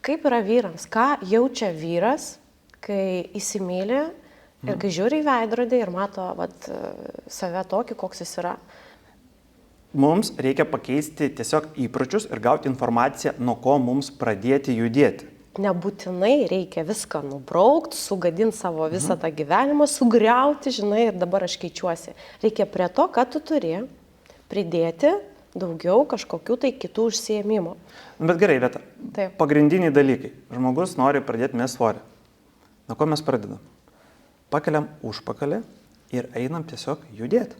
Kaip yra vyrams? Ką jaučia vyras, kai įsimylė ir kai žiūri į veidrodį ir mato save tokį, koks jis yra? Mums reikia pakeisti tiesiog įpročius ir gauti informaciją, nuo ko mums pradėti judėti. Nebūtinai reikia viską nubraukti, sugadinti savo visą tą gyvenimą, sugriauti, žinai, ir dabar aš keičiuosi. Reikia prie to, ką tu turi, pridėti daugiau kažkokių tai kitų užsiėmimų. Bet gerai, Veta. Taip. Pagrindiniai dalykai. Žmogus nori pradėti mest svorį. Nuo ko mes pradedam? Pakeliam užpakalį ir einam tiesiog judėti.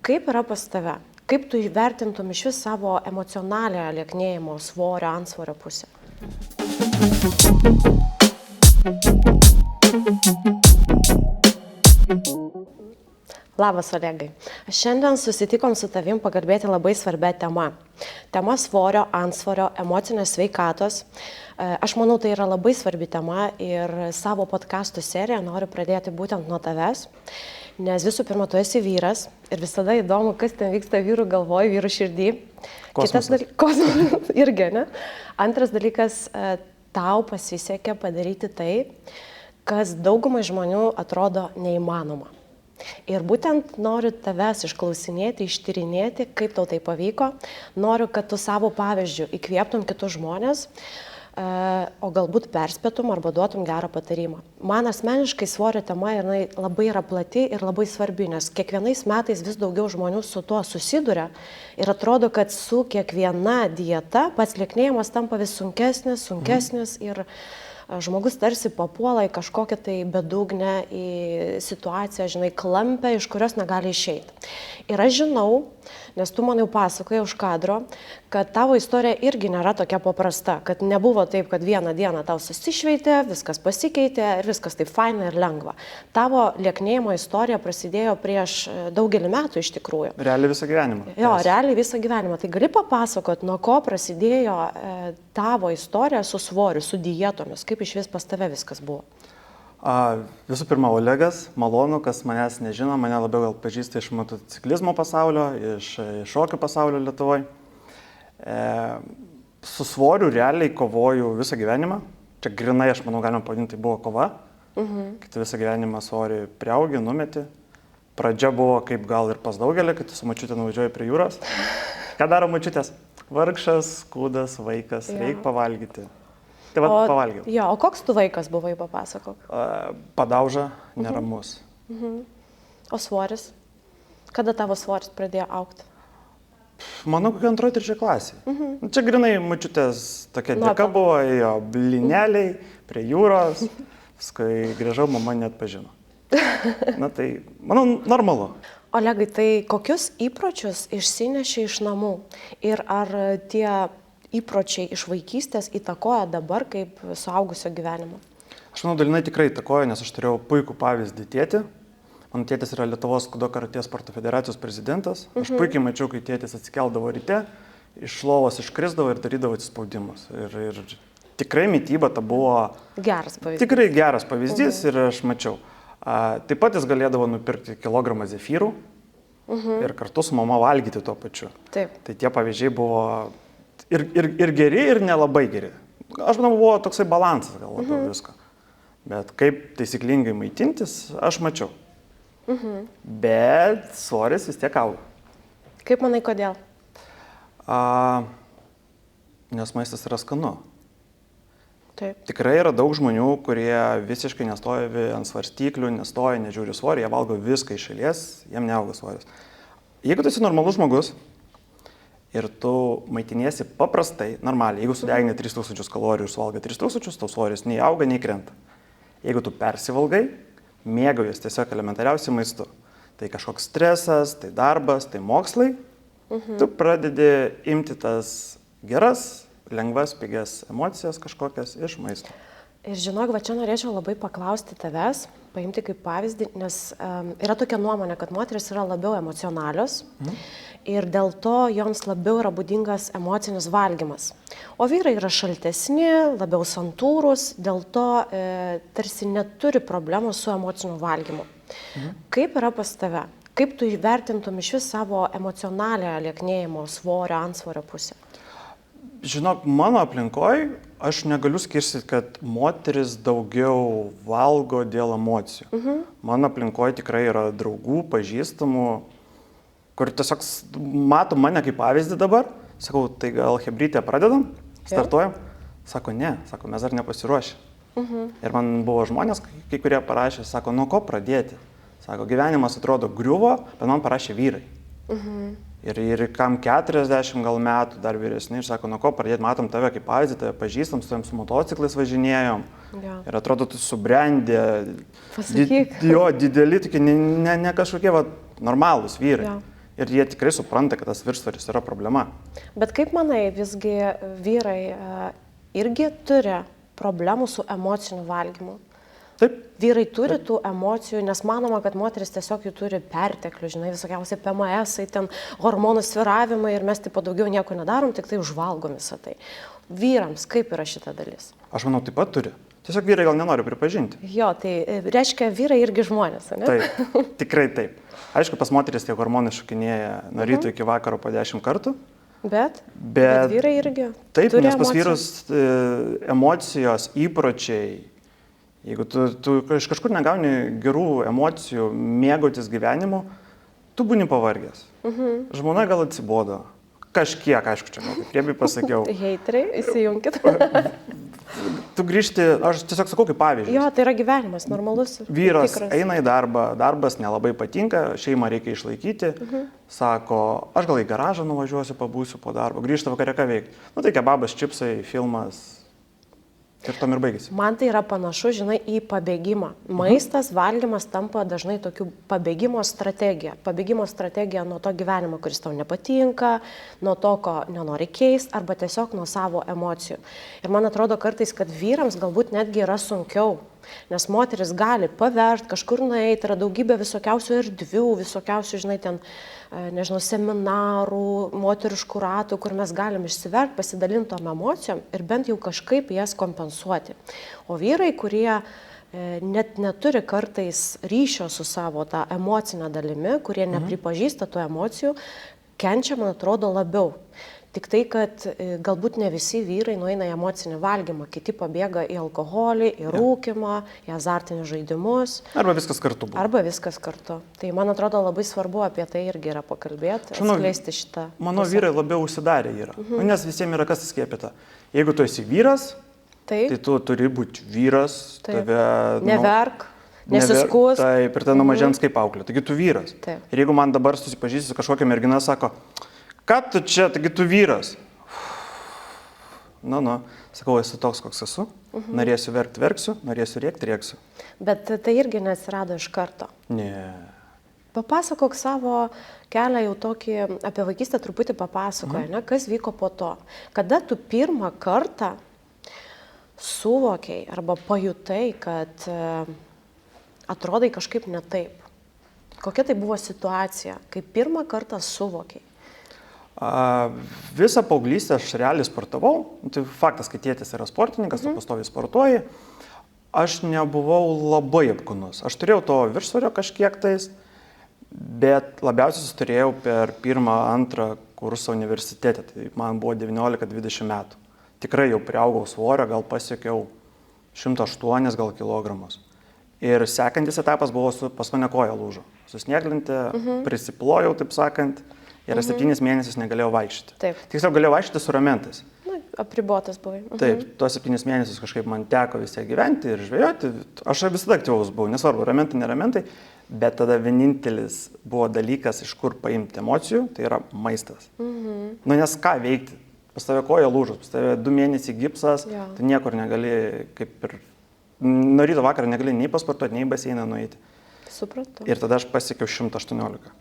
Kaip yra pas tave? Kaip tu įvertintum iš vis savo emocionalią lieknėjimo svorio, antsvorio pusę? Labas, Olegai. Šiandien susitikom su tavim pakalbėti labai svarbia tema. Tema svorio, antsvorio, emocinės sveikatos. Aš manau, tai yra labai svarbi tema ir savo podcastų seriją noriu pradėti būtent nuo tavęs. Nes visų pirma, tu esi vyras ir visada įdomu, kas ten vyksta vyrų galvoj, vyrų širdį. Kosmosas. Kosmosas irgi, ne? Antras dalykas, tau pasisekė padaryti tai, kas daugumai žmonių atrodo neįmanoma. Ir būtent noriu tavęs išklausinėti, ištyrinėti, kaip tau tai pavyko. Noriu, kad tu savo pavyzdžių įkvėptum kitus žmonės, o galbūt perspėtum arba duotum gerą patarimą. Man asmeniškai svorio tema labai yra plati ir labai svarbi, nes kiekvienais metais vis daugiau žmonių su tuo susiduria ir atrodo, kad su kiekviena dieta pats lieknėjimas tampa vis sunkesnis ir žmogus tarsi papuola į kažkokią tai bedugnę, į situaciją, žinai, klampę, iš kurios negali išeiti. Ir aš žinau, nes tu man jau pasakojai už kadro, kad tavo istorija irgi nėra tokia paprasta, kad nebuvo taip, kad vieną dieną tau susišveitė, viskas pasikeitė ir viskas taip faina ir lengva. Tavo lieknėjimo istorija prasidėjo prieš daugelį metų iš tikrųjų. Realiai visą gyvenimą. Jo, realiai visą gyvenimą. Tai gali papasakot, nuo ko prasidėjo tavo istorija su svoriu, su dietomis, kaip iš vis pas tave viskas buvo? Visų pirma, Olegas, malonu, kas manęs nežino, mane labiau gal pažįsta iš motociklizmo pasaulio, iš šokių pasaulio Lietuvoje. Su svoriu realiai kovoju visą gyvenimą. Čia grinai, aš manau, galima pavadinti, tai buvo kova. Kai tu visą gyvenimą svorį priaugi, numeti. Pradžia buvo kaip gal ir pas daugelį, kai tu su mačiutė nuvažiuoji prie jūros. Ką daro mačiutės? Vargšas, kūdas, vaikas, reikia pavalgyti. Tai pavalgiau. Jo, o koks tu vaikas buvai, papasakok? Padauža, neramus. O svoris? Kada tavo svoris pradėjo augti? Manau, kokia 2-3 klasė. Čia grinai mačiutės tokia dėka buvo, jo blineliai prie jūros, paskui grįžau, mama net pažino. Na tai, manau, normalu. Olegai, tai kokius įpročius išsinešė iš namų? Ir ar tie įpročiai iš vaikystės įtakoja dabar kaip suaugusio gyvenimo? Aš manau, dalinai tikrai įtakoja, nes aš turėjau puikų pavyzdį tėtį. Mano tėtis yra Lietuvos kudo karatė sporto federacijos prezidentas. Aš puikiai mačiau, kai tėtis atsikeldavo ryte, iš lovos iškrisdavo ir darydavo atsispaudimus. Ir tikrai mityba ta buvo geras pavyzdys. Tikrai geras pavyzdys ir aš mačiau. Taip pat jis galėdavo nupirkti kilogramą zefyrų ir kartu su mama valgyti tuo pačiu. Taip. Tai tie pavyzdžiai buvo ir geri, ir nelabai geri. Aš manau, buvo toksai balansas gal labiau visko. Bet kaip taisyklingai maitintis, aš mačiau. Bet svoris vis tiek auga. Kaip manai, kodėl? Nes maistas yra skanu. Taip. Tikrai yra daug žmonių, kurie visiškai nestovi ant svarstyklių, nestoja, nežiūri svorį, jie valgo viską iš eilės, jiem neauga svoris. Jeigu tu esi normalus žmogus ir tu maitiniesi paprastai, normaliai, jeigu sudegini 3000 kalorijų ir suvalgai 3000, tau svoris nei auga, nei krenta. Jeigu tu persivalgai, mėgaujies tiesiog elementariausiai maistu. Tai kažkoks stresas, tai darbas, tai mokslai, tu pradedi imti tas geras, lengvas, pigias emocijas kažkokias iš maisto. Ir žinok, va čia norėčiau labai paklausti tavęs, paimti kaip pavyzdį, nes yra tokia nuomonė, kad moteris yra labiau emocionalios ir dėl to joms labiau yra būdingas emocinis valgymas. O vyrai yra šaltesni, labiau santūrūs, dėl to tarsi neturi problemų su emociniu valgymu. Kaip yra pas tave? Kaip tu įvertintum iš vis savo emocionalią lieknėjimo, svorio, antsvorio pusę? Žinok, mano aplinkoje aš negaliu skirstyti, kad moteris daugiau valgo dėl emocijų. Mano aplinkoje tikrai yra draugų, pažįstamų, kur tiesiog mato mane kaip pavyzdį dabar. Sakau, tai gal hebrytę pradedam, startuojam? Sako, ne, sako, mes dar nepasiruošę. Ir man buvo žmonės, kai kurie parašė, sako, nuo ko pradėti? Sako, gyvenimas atrodo griuvo, bet man parašė vyrai. Ir kam 40 gal metų, dar vyresni, ir sako, nuo ko pradėti, matom tave kaip pavyzdį, tave pažįstam, su tavim su motociklais važinėjom. Ir atrodo, tu subrendė. Jo, dideli, tokie, ne kažkokie normalūs vyrai. Ir jie tikrai supranta, kad tas viršsvoris yra problema. Bet kaip manai, visgi vyrai irgi turi problemų su emociniu valgymu? Taip. Vyrai turi tų emocijų, nes manoma, kad moteris tiesiog jų turi perteklių, žinai, visokiausiai PMS-ai, ten hormonų svyravimai ir mes tipo daugiau nieko nedarom, tik tai užvalgom visą tai. Vyrams kaip yra šita dalis? Aš manau, taip pat turi. Tiesiog vyrai gal nenori pripažinti. Jo, tai reiškia, vyrai irgi žmonės, ne? Taip, tikrai taip. Aišku, pas moteris tie hormonai šokinėja nuo ryto iki vakaro po 10 kartų. Bet vyrai irgi. Taip, nes pas vyrus emocijos, įpročiai, jeigu tu iš kažkur negauni gerų emocijų, mėgautis gyvenimu, tu būni pavargęs. Žmona gal atsibodo. Kažkiek, aišku, čia gal priebi pasakiau. Heiteriai, įsijunkit. Tu grįžti, aš tiesiog sakau kaip pavyzdžiui. Jo, tai yra gyvenimas, normalus. Vyras eina į darbą, darbas nelabai patinka, šeimą reikia išlaikyti. Sako, aš gal į garažą nuvažiuosiu, pabūsiu po darbo, grįžta vakare ką veikti. Nu tai kebabas, čipsai, filmas. Ir tam ir baigėsi. Man tai yra panašu, žinai, į pabėgimą. Maistas, valgymas tampa dažnai tokiu pabėgimo strategija. Pabėgimo strategija nuo to gyvenimo, kuris tau nepatinka, nuo to, ko nenori keisti, arba tiesiog nuo savo emocijų. Ir man atrodo kartais, kad vyrams galbūt netgi yra sunkiau. Nes moteris gali pavert, kažkur nueiti, yra daugybė visokiausių erdvių, visokiausių, žinai, ten, nežinau, seminarų, moteriškų ratų, kur mes galim išsiverti, pasidalinti tom emocijom ir bent jau kažkaip jas kompensuoti. O vyrai, kurie net neturi kartais ryšio su savo tą emocinę dalimi, kurie nepripažįsta tų emocijų, kenčia, man atrodo, labiau. Tik tai, kad galbūt ne visi vyrai nueina į emocinį valgymą, kiti pabėga į alkoholį, į rūkymą, į azartinius žaidimus. Arba viskas kartu buvo. Arba viskas kartu. Tai man atrodo labai svarbu apie tai irgi yra pakalbėti, atskleisti šitą. Mano vyrai labiau užsidarę yra, nes visiems yra kas įskiepita. Jeigu tu esi vyras, tai tu turi būti vyras, tave... Neverk. Nesiskus. Taip, ir ten nuo mažens kaip auklė. Taigi tu vyras. Taip. Ir jeigu man dabar susipažįsti su kažkokia mergina, sako, ką tu čia, taigi tu vyras. Sakau, esu toks, koks esu. Norėsiu verkti, verksiu, norėsiu rėkti, rėksiu. Bet tai irgi neatsirado iš karto. Ne. Papasakok savo kelią jau tokį, apie vaikystę truputį papasakoja, ne, kas vyko po to. Kada tu pirmą kartą suvokiai arba pajutai, kad atrodai kažkaip ne taip? Kokia tai buvo situacija, kai pirmą kartą suvokiai? Visą paauglystę aš realiai sportavau. Tai faktas, kad tėtis yra sportininkas, tu pastoviai sportuoji. Aš nebuvau labai apkūnus. Aš turėjau to viršsvorio kažkiek tais, bet labiausiai turėjau per pirmą, antrą kursą universitete. Tai man buvo 19-20 metų. Tikrai jau priaugau svorio, gal pasiekiau 108 gal kilogramus. Ir sekantis etapas buvo, pas mane koja lūžo. Susnieglintė, prisiplojau, taip sakant. Ir 7 mėnesius negalėjau vaikščioti. Taip. Tiksliau, galėjau vaikščioti su ramentais. Apribotas buvai. Taip, tuos 7 mėnesius kažkaip man teko vis tiek gyventi ir žvejoti. Aš visada aktyvus buvau, nesvarbu, ramentai, neramentai. Bet tada vienintelis buvo dalykas, iš kur paimti emocijų, tai yra maistas. Nes ką veikti? Pas tave koja lūžus, pas tave 2 mėnesiai gipsas, tu niekur negali, kaip ir nuo ryto vakarą negali nei pasportuoti, nei į baseiną nueiti. Supratau. Ir tada aš pasiekiau 118.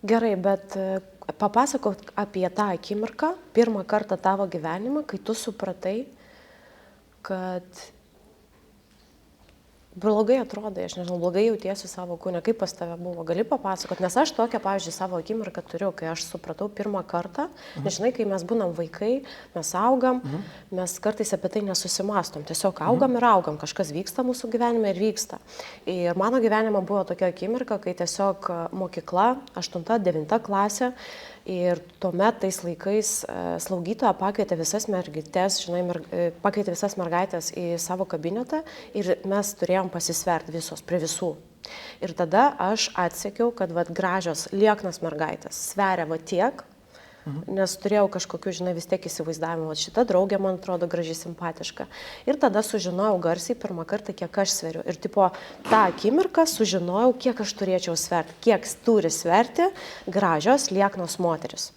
Gerai, bet papasakok apie tą akimirką, pirmą kartą tavo gyvenimą, kai tu supratai, kad blogai atrodai, aš nežinau, blogai jautiesi savo kūne, kaip pas tave buvo, gali papasakot, nes aš tokią, pavyzdžiui, savo akimirką turiu, kai aš supratau pirmą kartą, nes žinai, kai mes būnam vaikai, mes augam, mes kartais apie tai nesusimastom, tiesiog augam ir augam, kažkas vyksta mūsų gyvenime ir vyksta. Ir mano gyvenime buvo tokia akimirka, kai tiesiog mokykla, 8-9 klasė, Ir tuomet tais laikais slaugytoja pakvietė visas mergaitės, pakvietė visas mergaitės į savo kabinetą ir mes turėjom pasisverti visos prie visų. Ir tada aš atsekiau, kad gražios lieknas mergaitės sveria tiek, nes turėjau kažkokiu, vis tiek įsivaizdavimą, šita draugė man atrodo gražiai simpatiška. Ir tada sužinojau garsiai pirmą kartą, kiek aš sveriu. Ir tą akimirką sužinojau, kiek aš turėčiau sverti, kiek turi sverti gražios lieknos moteris.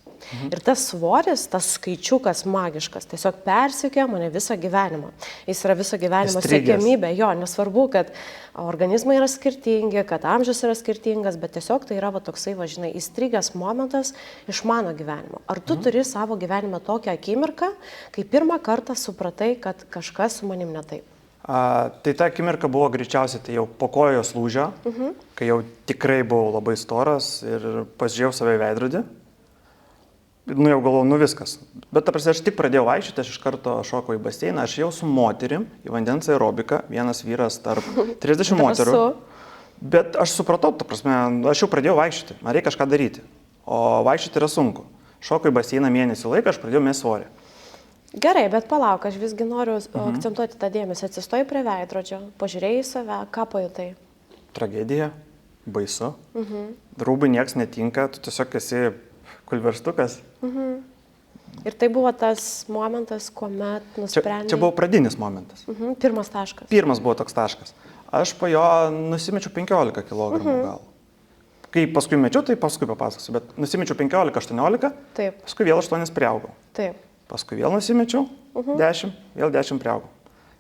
Ir tas svoris, tas skaičiukas magiškas, tiesiog persekioja mane visą gyvenimą. Jis yra viso gyvenimo siekiamybė. Jo, nesvarbu, kad organizmai yra skirtingi, kad amžius yra skirtingas, bet tiesiog tai yra toksai, įstrigęs momentas iš mano gyvenimo. Ar tu turi savo gyvenime tokią akimirką, kai pirmą kartą supratai, kad kažkas su manim ne taip? Tai ta akimirka buvo greičiausiai, tai jau po kojos lūžio, kai jau tikrai buvau labai storas ir pasižiūrėjau save į veidrodį. Jau galvoju, viskas. Bet aš tik pradėjau vaikščioti, aš iš karto šokau į baseiną, aš jau su moterim į vandens aerobiką, vienas vyras tarp 30 moterų. Bet aš supratau, aš jau pradėjau vaikščioti, man reikia kažką daryti. O vaikščioti yra sunku. Šokau į baseiną mėnesį laiką, aš pradėjau mest svorį. Gerai, bet palauk, aš visgi noriu akcentuoti tą dėmesį. Atsistojai prie veidrodžio, pažiūrėjai į save, ką pajutai? Tragedija, baisu. Rūbai nieks netinka, tu tiesiog esi kulverstukas. Ir tai buvo tas momentas, kuomet nusprendei... Čia buvo pradinis momentas. Pirmas taškas. Pirmas buvo toks taškas. Aš po jo nusimečiau 15 kg gal. Kai paskui mečiau, tai paskui papasakosiu, bet nusimečiau 15-18, paskui vėl 8 priaugau. Taip. Paskui vėl nusimečiau 10, vėl 10 priaugau.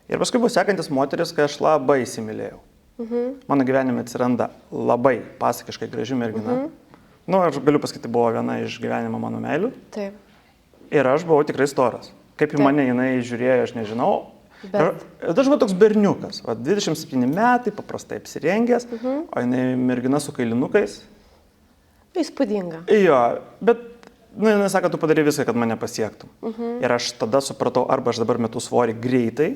Ir paskui buvo sekantis moteris, kai aš labai įsimylėjau. Mano gyvenime atsiranda labai pasakiškai graži mergina. Aš galiu pasakyti, buvo viena iš gyvenimo mano meilių. Taip. Ir aš buvau tikrai storas. Kaip į mane jinai žiūrėjo, aš nežinau. Bet aš buvau toks berniukas. 27 metai, paprastai apsirengęs, o jinai mergina su kailinukais. Įspūdinga. Jo, bet jinai sako, tu padarai viską, kad mane pasiektum. Ir aš tada supratau, arba aš dabar metu svorį greitai,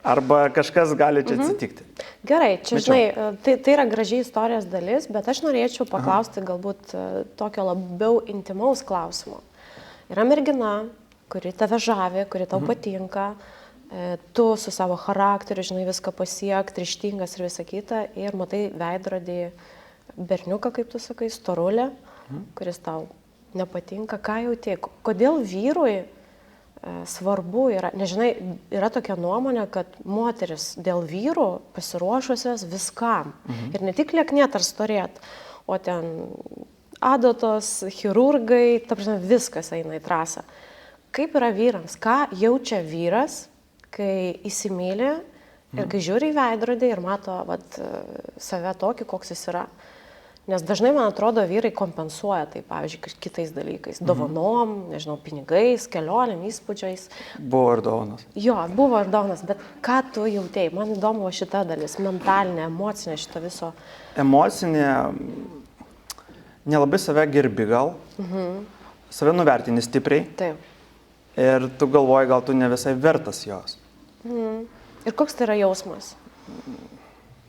arba kažkas gali čia atsitikti. Gerai, čia tai yra gražiai istorijos dalis, bet aš norėčiau paklausti galbūt tokio labiau intimaus klausimo. Yra mergina, kuri tave žavi, kuri tau patinka, tu su savo charakteriu, viską pasiekti, ryžtingas ir visa kita, ir matai veidrodį berniuką, kaip tu sakai, storulę, kuris tau nepatinka. Ką jauti? Kodėl vyrui svarbu yra, nežinai, yra tokia nuomonė, kad moteris dėl vyrų pasiruošusios viskam. Ir ne tik lieknėt ar storėt, o ten adatos, chirurgai, viskas eina į trasą. Kaip yra vyrams? Ką jaučia vyras, kai įsimylė ir kai žiūri į veidrodį ir mato save tokį, koks jis yra? Nes dažnai, man atrodo, vyrai kompensuoja tai, pavyzdžiui, kitais dalykais. Dovanom, nežinau, pinigais, kelionėm, įspūdžiais. Buvo ir dovanas. Jo, buvo ir dovanas, bet ką tu jautėjai? Man įdomu šita dalis, mentalinė, emocinė šito viso. Emocinė, nelabai save gerbi gal, save nuvertini stipriai. Taip. Ir tu galvoji, gal tu ne visai vertas jos. Ir koks tai yra jausmas?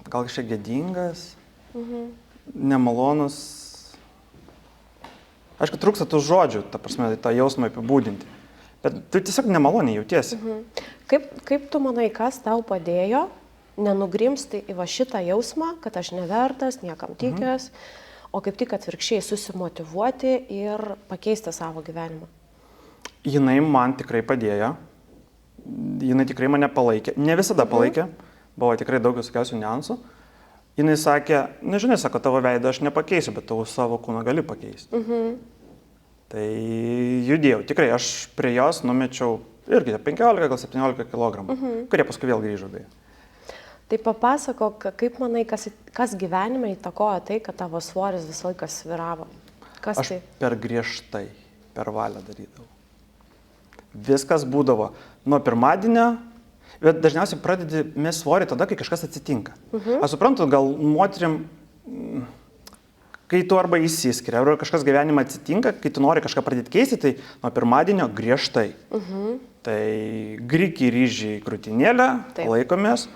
Gal kažkiek gėdingas? Nemalonus. Aišku, trūksta tų žodžių, tą jausmą apibūdinti. Bet tu tiesiog nemaloniai jautiesi. Kaip tu manai, kas tau padėjo nenugrimsti į šitą jausmą, kad aš nevertas, niekam tikęs, o kaip tik atvirkščiai susimotyvuoti ir pakeisti savo gyvenimą? Jinai man tikrai padėjo. Jinai tikrai mane palaikė. Ne visada palaikė. Buvo tikrai daug visokiausių niuansų. Jinai sakė, nežinai, sako, tavo veidą aš nepakeisiu, bet tavo savo kūną gali pakeisti. Tai judėjau. Tikrai, aš prie jos numečiau irgi 15, gal 17 kg, kurie paskui vėl grįžo beje. Tai papasakok, kaip manai, kas gyvenime įtakojo tai, kad tavo svoris visą laiką sviravo? Kas aš tai? Per griežtai, per valią darydavau. Viskas būdavo nuo pirmadienio. Bet dažniausiai pradedi mest svorį tada, kai kažkas atsitinka. Aš suprantu, gal moterim, kai tu arba įsiskiria, arba kažkas gyvenime atsitinka, kai tu nori kažką pradėti keisti, tai nuo pirmadienio griežtai. Tai grikiai, ryžiai, krūtinėlę, laikomės.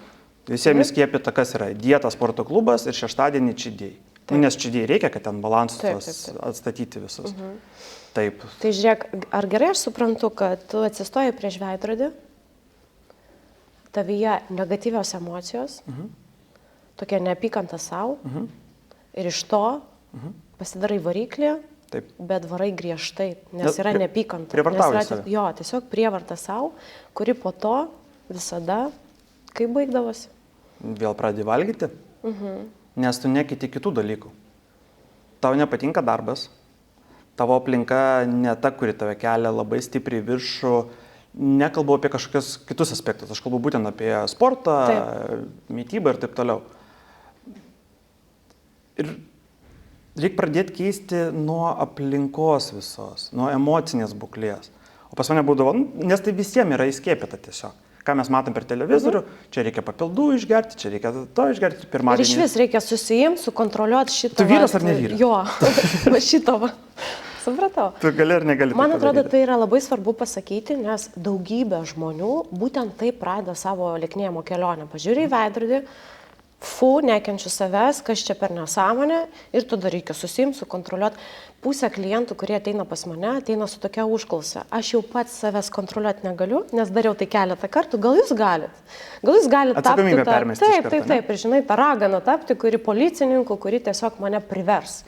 Visiems skiepyta, kas yra dieta, sporto klubas ir šeštadienį čidėjai. Nu, nes čia reikia, kad ten balansus atstatyti visus. Taip. Tai žiūrėk, ar gerai aš suprantu, kad tu atsistoji prieš veidrodį, tavyje negatyvios emocijos, tokia neapykanta savo, ir iš to pasidarai variklį, Taip. bet varai griežtai, nes yra neapykanta. Prievartauji save. Jo, tiesiog prievarta savo, kuri po to visada, kaip baigdavosi. Vėl pradedi valgyti, nes tu nekiti kitų dalykų. Tau nepatinka darbas, tavo aplinka ne ta, kuri tave kelia labai stipriai viršų. Nekalbu apie kažkokius kitus aspektus, aš kalbu būtent apie sportą, mitybą ir taip toliau. Ir reikia pradėti keisti nuo aplinkos visos, nuo emocinės būklės. O pas mane būdavo, nes tai visiems yra įskiepyta tiesiog. Ką mes matom per televizorių, čia reikia papildų išgerti, čia reikia to išgerti pirmadienį. Ir iš vis reikia susijimti, sukontroliuoti šitą. Tu vyras ar ne vyras? Jo, šito va. Supratau. Tu gali ar negali. Man atrodo, tai yra labai svarbu pasakyti, nes daugybė žmonių būtent taip pradeda savo lieknėjimo kelionę. Pažiūrė į veidrodį, nekenčiu savęs, kas čia per nesąmonę, ir tada reikia susimti, sukontroliuoti. Pusę klientų, kurie ateina pas mane, ateina su tokia užklausa. Aš jau pats savęs kontroliuoti negaliu, nes dariau tai keletą kartų, gal jūs galit? Gal jūs galit tapti atsakomybę permesti iš karto, taip, ir žinai, tą raganą tapti, kuri policininkų, kuri tiesiog mane privers.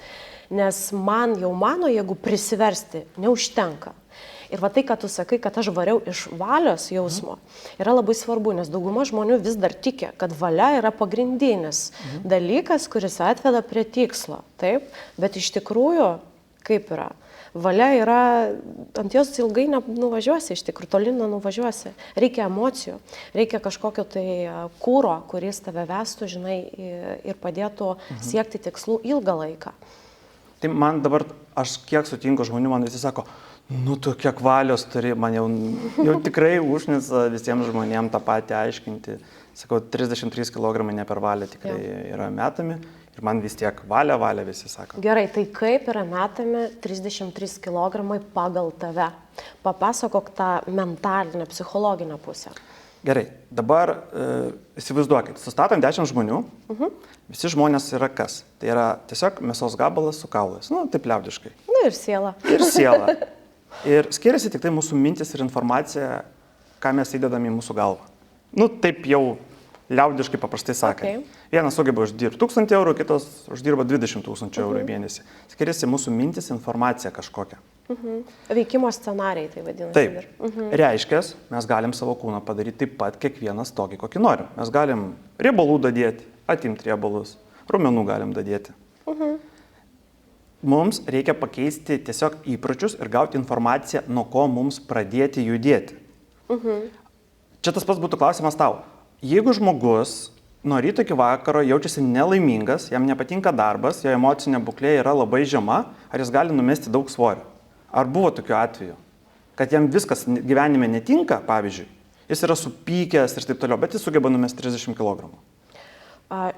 Nes man jau mano, jeigu prisiversti, neužtenka. Ir va tai, kad tu sakai, kad aš variau iš valios jausmo, yra labai svarbu, nes dauguma žmonių vis dar tiki, kad valia yra pagrindinis dalykas, kuris atveda prie tikslo. Taip, bet iš tikrųjų, kaip yra? Valia yra, ant jos ilgai nuvažiuosi, iš tikrųjų, toli nuvažiuosi. Reikia emocijų, reikia kažkokio tai kūro, kuris tave vestų, žinai, ir padėtų siekti tikslų ilgą laiką. Tai man dabar, aš kiek sutinku žmonių, man visi sako, nu tu kiek valios turi, man jau tikrai užnisa visiems žmonėms tą patį aiškinti. Sakau, 33 kg ne per valią tikrai yra metami ir man vis tiek valia visi sako. Gerai, tai kaip yra metami 33 kg pagal tave? Papasakok tą mentalinę, psichologinę pusę. Gerai, dabar įsivaizduokit, sustatom 10 žmonių, visi žmonės yra kas? Tai yra tiesiog mėsos gabalas su kaulais, nu taip liaudiškai. Nu ir siela. Ir siela. Ir skiriasi tik tai mūsų mintis ir informacija, ką mes įdedame į mūsų galvą. Nu taip jau liaudiškai paprastai sakant. Vienas sugeba uždirbti 1000 eurų, kitas uždirba 20 000 eurų į mėnesį. Skiriasi mūsų mintis, informacija kažkokia. Veikimo scenarijai, tai vadinasi. Taip. Reiškia, mes galim savo kūną padaryti taip pat kiekvienas tokį, kokį norim. Mes galim riebalų dadėti, atimti riebalus, raumenų galim dadėti. Mums reikia pakeisti tiesiog įpročius ir gauti informaciją, nuo ko mums pradėti judėti. Čia tas pats būtų klausimas tau. Jeigu žmogus nuo ryto iki vakaro jaučiasi nelaimingas, jam nepatinka darbas, jo emocinė būklė yra labai žema, ar jis gali numesti daug svorio? Ar buvo tokiu atveju, kad jam viskas gyvenime netinka, pavyzdžiui, jis yra supykęs ir taip toliau, bet jis sugeba numesti 30 kg?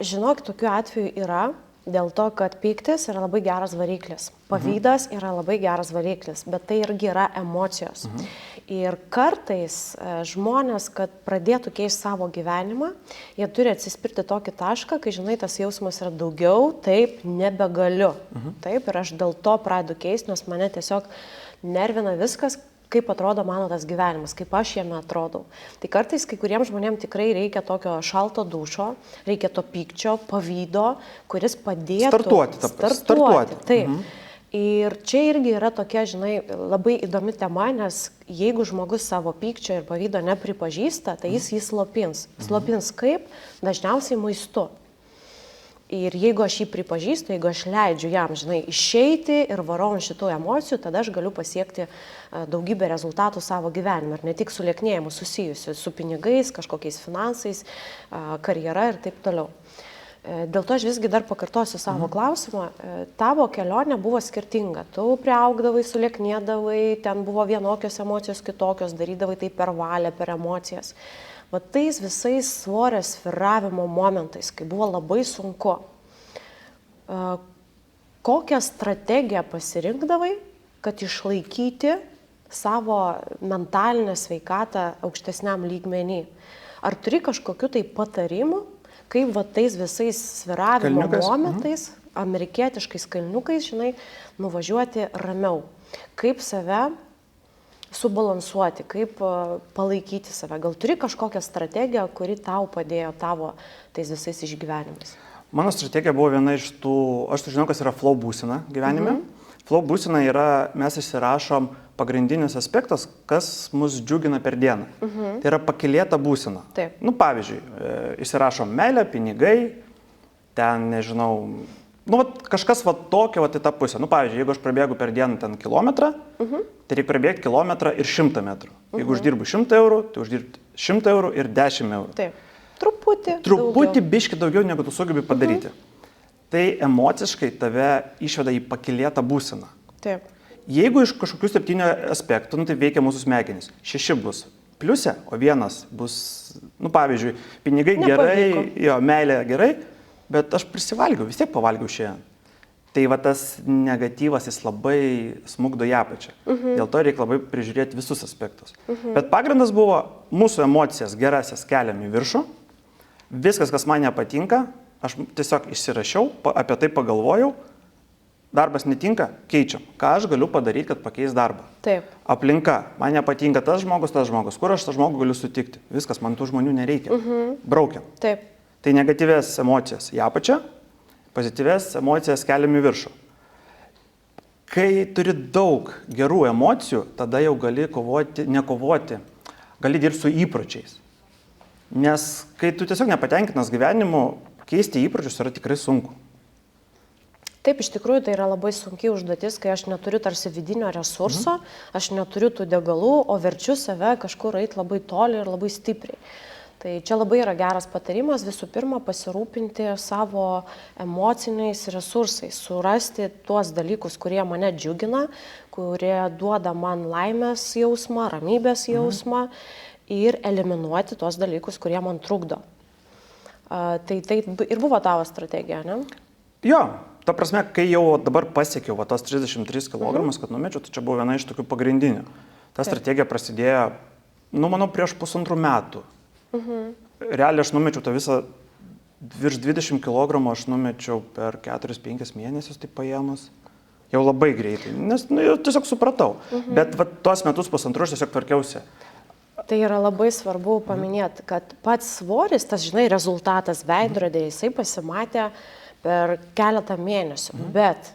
Žinok, tokiu atveju yra, dėl to, kad pyktis yra labai geras variklis. Pavydas yra labai geras variklis, bet tai irgi yra emocijos. Ir kartais žmonės, kad pradėtų keisti savo gyvenimą, jie turi atsispirti tokį tašką, kai, žinai, tas jausmas yra daugiau, taip, nebegaliu. Taip, ir aš dėl to pradedu keisti, nes mane tiesiog nervina viskas, kaip atrodo mano tas gyvenimas, kaip aš jame atrodau. Tai kartais kai kuriems žmonėms tikrai reikia tokio šalto dušo, reikia to pykčio, pavydo, kuris padėtų startuoti. Taip. Ir čia irgi yra tokia, žinai, labai įdomi tema, nes jeigu žmogus savo pykčio ir pavydo nepripažįsta, tai jis jį slopins. Slopins kaip? Dažniausiai maistu. Ir jeigu aš jį pripažįstu, jeigu aš leidžiu jam, žinai, išeiti ir varau ant šitų emocijų, tada aš galiu pasiekti daugybę rezultatų savo gyvenime. Ir ne tik su lieknėjimu susijusiu, su pinigais, kažkokiais finansais, karjera ir taip toliau. Dėl to aš visgi dar pakartosiu savo klausimą. Tavo kelionė buvo skirtinga. Tu priaugdavai, sulieknėdavai, ten buvo vienokios emocijos, kitokios, darydavai tai per valią, per emocijas. Va tais visais svorio svyravimo momentais, kai buvo labai sunku, kokią strategiją pasirinkdavai, kad išlaikyti savo mentalinę sveikatą aukštesniam lygmenį? Ar turi kažkokių tai patarimų, kaip va tais visais svyravimo momentais amerikietiškais kalniukais, žinai, nuvažiuoti ramiau. Kaip save subalansuoti, kaip palaikyti save. Gal turi kažkokią strategiją, kuri tau padėjo tavo tais visais išgyvenimais? Mano strategija buvo viena iš tų, aš žinau, kas yra flow būsena gyvenime. Flow būsena yra, mes įsirašom pagrindinis aspektas, kas mus džiugina per dieną. Tai yra pakylėta būsena. Taip. Nu, pavyzdžiui, įsirašom meilę, pinigai, ten, nežinau, nu, vat, kažkas va tokio, va, į tą pusę. Nu, pavyzdžiui, jeigu aš prabėgu per dieną ten kilometrą, tai reikia prabėgti kilometrą ir 100 metrų. Jeigu uždirbu 100 eurų, tai uždirbti 100 eurų ir 10 eurų. Taip. Truputį daugiau. Biški daugiau, negu tu sugebi padaryti. Tai emociškai tave išveda į pakylėtą būseną. Taip. Jeigu iš kažkokių 7 aspektų, nu, tai veikia mūsų smegenys. 6 bus pliuse, o 1 bus, nu, pavyzdžiui, pinigai gerai, jo, meilė gerai, bet aš prisivalgiau, vis tiek pavalgiau šiandien. Tai va tas negatyvas, jis labai smukdo į apačią. Dėl to reikia labai prižiūrėti visus aspektus. Bet pagrindas buvo mūsų emocijas gerasias keliam į viršų. Viskas, kas man nepatinka, aš tiesiog išsirašiau, apie tai pagalvojau. Darbas netinka, keičiam. Ką aš galiu padaryti, kad pakeis darbą? Taip. Aplinka. Man nepatinka tas žmogus. Kur aš tą žmogų galiu sutikti? Viskas, man tų žmonių nereikia. Braukiam. Taip. Tai negatyvės emocijas į apačią, pozityvės emocijas keliam į viršų. Kai turi daug gerų emocijų, tada jau gali nekovoti, gali dirbti su įpročiais. Nes kai tu tiesiog nepatenkinas gyvenimu, keisti įpročius yra tikrai sunku. Taip, iš tikrųjų, tai yra labai sunkiai užduotis, kai aš neturiu tarsi vidinio resurso, aš neturiu tų degalų, o verčiu save kažkur eiti labai toli ir labai stipriai. Tai čia labai yra geras patarimas, visų pirma, pasirūpinti savo emociniais resursais, surasti tuos dalykus, kurie mane džiugina, kurie duoda man laimės jausmą, ramybės jausmą ir eliminuoti tuos dalykus, kurie man trukdo. Tai ir buvo tavo strategija, ne? Jo, ta prasme, kai jau dabar pasiekiau tos 33 kg, kad numečiau, tai čia buvo viena iš tokių pagrindinių. Ta strategija prasidėjo, nu, manau, prieš 1,5 metų. Realiai aš numečiau tą visą, virš 20 kg aš numečiau per 4-5 mėnesius, taip paėmus. Jau labai greitai, nes jau tiesiog supratau. Bet va, tuos metus 1,5 aš tiesiog tvarkiausi. Tai yra labai svarbu paminėti, kad pats svoris, tas, žinai, rezultatas veidrodėje, jisai pasimatė per keletą mėnesių, bet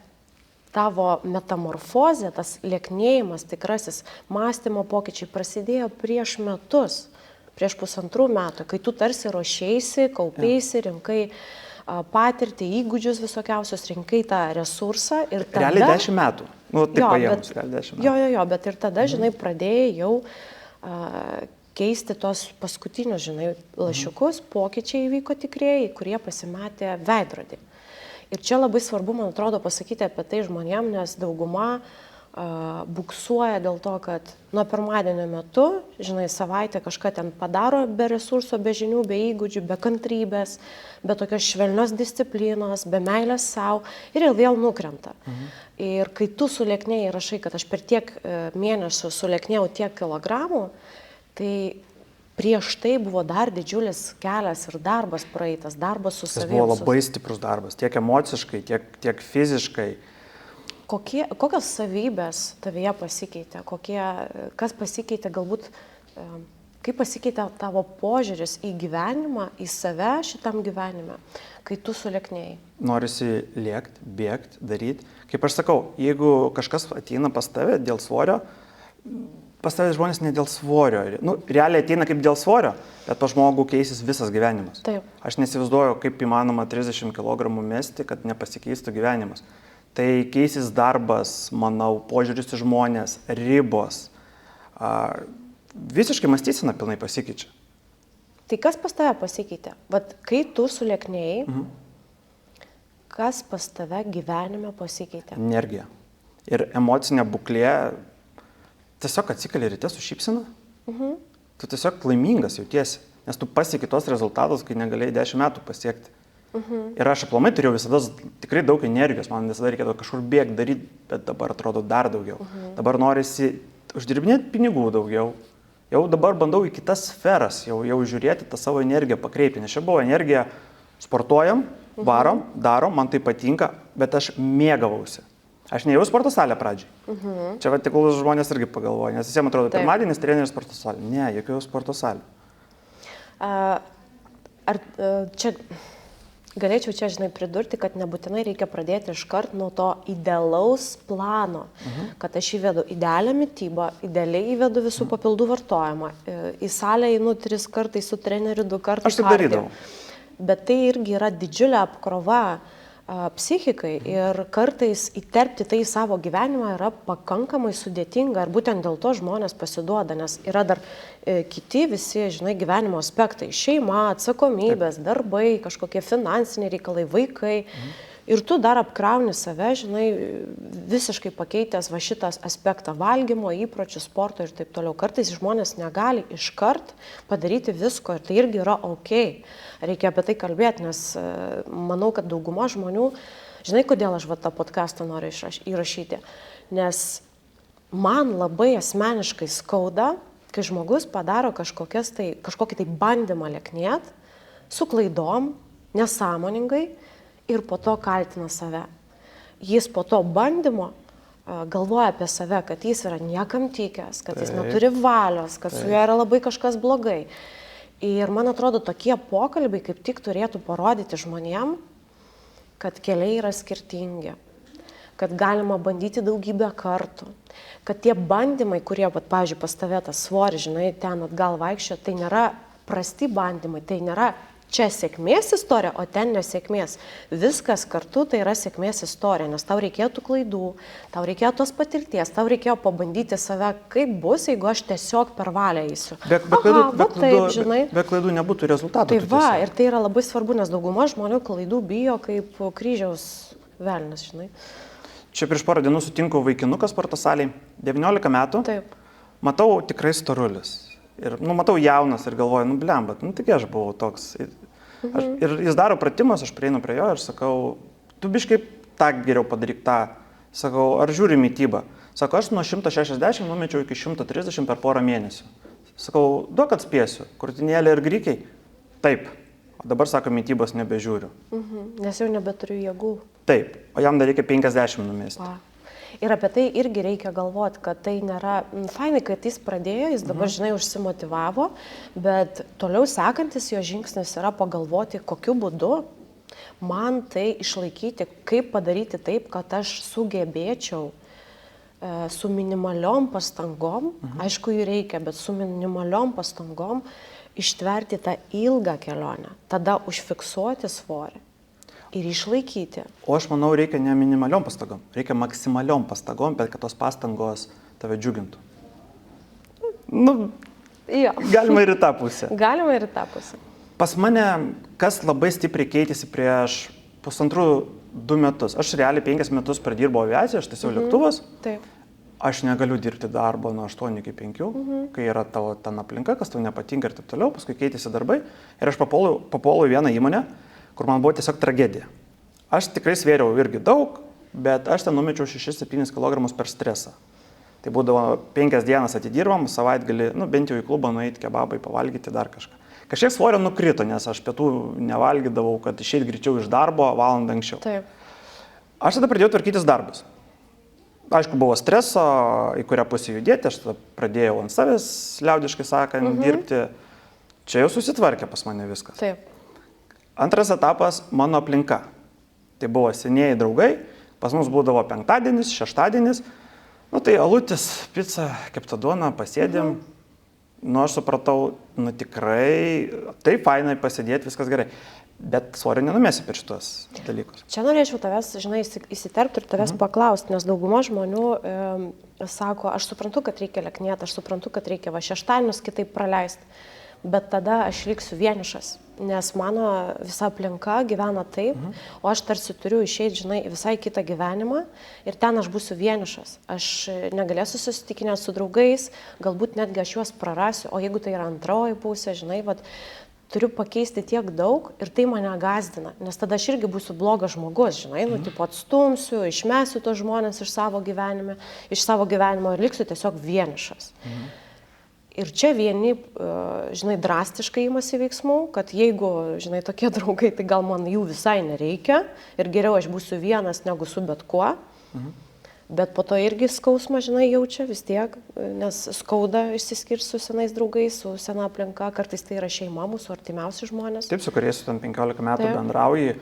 tavo metamorfozė, tas lieknėjimas, tikrasis mąstymo pokyčiai prasidėjo prieš metus, prieš 1,5 metų, kai tu tarsi ruošėsi, kaupėsi, rinkai patirtį, įgūdžius visokiausius, rinkai tą resursą ir tada... Realiai 10 metų, nu, taip paėmus, realiai 10 metų. Jo, bet ir tada, žinai, pradėjai jau keisti tos paskutinius, žinai, lašiukus, pokyčiai įvyko tikrieji, kurie pasimatė veidrodį. Ir čia labai svarbu, man atrodo, pasakyti apie tai žmonėm, nes dauguma buksuoja dėl to, kad nuo pirmadienio metu, žinai, savaitę kažką ten padaro be resurso, be žinių, be įgūdžių, be kantrybės, be tokios švelnios disciplinos, be meilės savo ir vėl nukrenta. Ir kai tu sulieknėjai rašai, kad aš per tiek mėnesių sulieknėjau tiek kilogramų, tai prieš tai buvo dar didžiulis kelias ir darbas praeitas, darbas su savimi. Tas buvo labai stiprus darbas, tiek emociškai, tiek fiziškai. Kokios savybės tavyje pasikeitė? Kas pasikeitė galbūt, kaip pasikeitė tavo požiūris į gyvenimą, į save šitam gyvenime, kai tu sulieknėjai? Norisi lėkti, bėgti, daryti. Kaip aš sakau, jeigu kažkas ateina pas tave dėl svorio, pas tave žmonės ne dėl svorio. Nu, realiai ateina kaip dėl svorio, bet pas žmogų keisis visas gyvenimas. Taip. Aš nesivaizduoju, kaip įmanoma 30 kg mesti, kad nepasikeistų gyvenimas. Tai keisis darbas, manau, požiūris į žmonės, ribos. Visiškai mąstysena pilnai pasikeičia. Tai kas pas tave pasikeitė? Vat kai tu sulieknėjai, kas pas tave gyvenime pasikeitė? Energija. Ir emocinė būklė tiesiog atsikeli ryte su šypsena. Tu tiesiog laimingas jautiesi, nes tu pasieki tos rezultatus, kai negalėjai 10 metų pasiekti. Ir aš aplamai turėjau visada tikrai daug energijos, man visada reikėdavo kažkur bėgti, daryti, bet dabar atrodo dar daugiau. Dabar norisi uždirbinėti pinigų daugiau. Jau dabar bandau į kitas sferas, jau žiūrėti tą savo energiją pakreipti, nes čia buvo energija, sportuojam, varom, darom, man tai patinka, bet aš mėgavausi. Aš neėjau į sporto salę pradžiai. Čia va tik žmonės irgi pagalvoja, nes visiems atrodo, pirmadienis treneris sporto salė. Ne, jokių sporto salė. Ar čia galėčiau čia, žinai, pridurti, kad nebūtinai reikia pradėti iškart nuo to idealaus plano, kad aš įvedu idealią mitybą, idealiai įvedu visų papildų vartojimą, į salę einu 3 kartais su treneriu, 2 kartai. Aš taip darydavau. Bet tai irgi yra didžiulė apkrova psichikai ir kartais įterpti tai į savo gyvenimą yra pakankamai sudėtinga ir būtent dėl to žmonės pasiduoda, nes yra dar kiti visi, žinai, gyvenimo aspektai - šeima, atsakomybės, darbai, kažkokie finansiniai reikalai, vaikai. Ir tu dar apkrauni save, žinai, visiškai pakeitęs va šitas aspektą valgymo, įpročių, sporto ir taip toliau. Kartais žmonės negali iškart padaryti visko ir tai irgi yra ok. Reikia apie tai kalbėti, nes manau, kad dauguma žmonių, žinai, kodėl aš va tą podcastą noriu įrašyti, nes man labai asmeniškai skauda, kai žmogus padaro kažkokį tai bandymą lieknėt, su klaidom, nesąmoningai, ir po to kaltina save. Jis po to bandymo galvoja apie save, kad jis yra niekam tikęs, kad jis neturi valios, kad su juo yra labai kažkas blogai. Ir man atrodo, tokie pokalbiai kaip tik turėtų parodyti žmonėm, kad keliai yra skirtingi, kad galima bandyti daugybę kartų, kad tie bandymai, kurie, pavyzdžiui, pas tave tas svoris, žinai, ten atgal vaikščio, tai nėra prasti bandymai, tai nėra čia sėkmės istorija, o ten nesėkmės. Viskas kartu tai yra sėkmės istorija, nes tau reikėjo tų klaidų, tau reikėjo tos patirties, tau reikėjo pabandyti save, kaip bus, jeigu aš tiesiog per valią eisiu. Be klaidų nebūtų rezultatų. Tai va, ir tai yra labai svarbu, nes dauguma žmonių klaidų bijo kaip kryžiaus velnias, žinai. Čia prieš porą dienų sutinku vaikinuką sporto salėje, 19 metų, Taip. Matau tikrai storulis. Ir, matau jaunas ir galvoju, blemba, tik aš buvau toks. Ir jis daro pratimus, aš prieinu prie jo ir sakau, tu biškai tą geriau padaryk tą. Sakau, ar žiūri mitybą? Sakau, aš nuo 160 numečiau iki 130 per porą mėnesių. Sakau, duok atspėsiu, krūtinėlė ir grykiai? Taip. O dabar, sako, mitybos nebežiūriu. Nes jau nebeturiu jėgų. Taip, o jam dar reikia 50 numesti. Va. Ir apie tai irgi reikia galvoti, kad tai nėra, fainai, kad jis pradėjo, jis dabar, žinai, užsimotyvavo, bet toliau sekantis jo žingsnis yra pagalvoti, kokiu būdu man tai išlaikyti, kaip padaryti taip, kad aš sugebėčiau su minimaliom pastangom, aišku, jų reikia, bet su minimaliom pastangom ištverti tą ilgą kelionę, tada užfiksuoti svorį. Ir išlaikyti. O aš manau, reikia ne minimaliom pastangom, reikia maksimaliom pastangom, bet kad tos pastangos tave džiugintų. Jo. Galima ir į tą pusę. Galima ir į tą pusę. Pas mane, kas labai stipriai keitėsi prieš 1,5–2 metus. Aš realiai 5 metus pradirbau aviaciją, aš tiesiog lėktuvas. Taip. Aš negaliu dirbti darbo nuo 8 iki 5, kai yra tavo ten aplinka, kas tau nepatinka ir taip toliau, paskui keitėsi darbai. Ir aš papuolau į vieną įmonę, kur man buvo tiesiog tragedija. Aš tikrai svėriau irgi daug, bet aš ten numečiau 6–7 kg per stresą. Tai būdavo 5 dienas atidirbam, savaitgalį, bent jau į klubą nueiti, kebabai, pavalgyti, dar kažką. Kažkiek svorio nukrito, nes aš pietų nevalgydavau, kad išeit greičiau iš darbo valandą anksčiau. Taip. Aš tada pradėjau tvarkytis darbus. Aišku, buvo streso, į kurią pusę judėti, aš tada pradėjau ant savęs, liaudiškai sakant, dirbti. Čia jau susitvarkė pas mane viskas. Taip. Antras etapas - mano aplinka. Tai buvo senieji draugai, pas mus būdavo penktadienis, šeštadienis, tai alutis, pica, kepta duona, pasėdėm. Aš supratau, tikrai, taip fainai pasėdėti, viskas gerai. Bet svorio nenumesi per šitos dalykus. Čia norėčiau tavęs, žinai, įsiterpti ir tavęs paklausti, nes dauguma žmonių sako, aš suprantu, kad reikia lieknėti, aš suprantu, kad reikia šeštadienius kitaip praleisti, bet tada aš liksiu vienišas. Nes mano visa aplinka gyvena taip, o aš tarsi turiu išeiti, žinai, visai kitą gyvenimą ir ten aš būsiu vienišas. Aš negalėsiu susitikinėti su draugais, galbūt netgi aš juos prarasiu, o jeigu tai yra antroji pusė, žinai, turiu pakeisti tiek daug ir tai mane gazdina, nes tada aš irgi būsiu blogas žmogus, žinai, atstumsiu, išmesiu tos žmonės iš savo gyvenimo ir liksiu tiesiog vienišas. Ir čia vieni, žinai, drastiškai imasi veiksmų, kad jeigu, žinai, tokie draugai, tai gal man jų visai nereikia ir geriau aš būsiu vienas negu su bet kuo. Bet po to irgi skausmą, žinai, jaučia vis tiek, nes skauda išsiskirti su senais draugais, su sena aplinka, kartais tai yra šeima, mūsų artimiausi žmonės. Taip, su kuriais tu ten 15 metų bendrauji.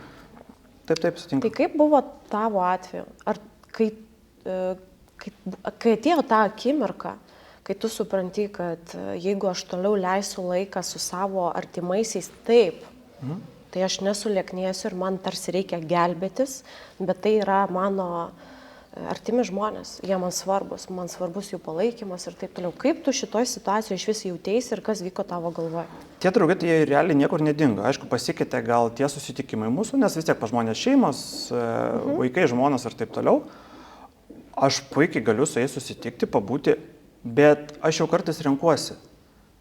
Taip, sutinku. Tai kaip buvo tavo atveju? Ar kai atėjo ta akimirka, kai tu supranti, kad jeigu aš toliau leisiu laiką su savo artimaisiais, taip, tai aš nesulieknėsiu ir man tarsi reikia gelbėtis, bet tai yra mano artimi žmonės, jie man svarbus jų palaikymas ir taip toliau. Kaip tu šitoj situacijoje iš vis jauteisi ir kas vyko tavo galvoje? Tie draugai, tai jie realiai niekur nedingo. Aišku, pasikeitė gal tie susitikimai mūsų, nes vis tiek pa žmonės šeimos, vaikai, žmonos ir taip toliau. Aš puikiai galiu su jais susitikti, pabūti, bet aš jau kartais renkuosi.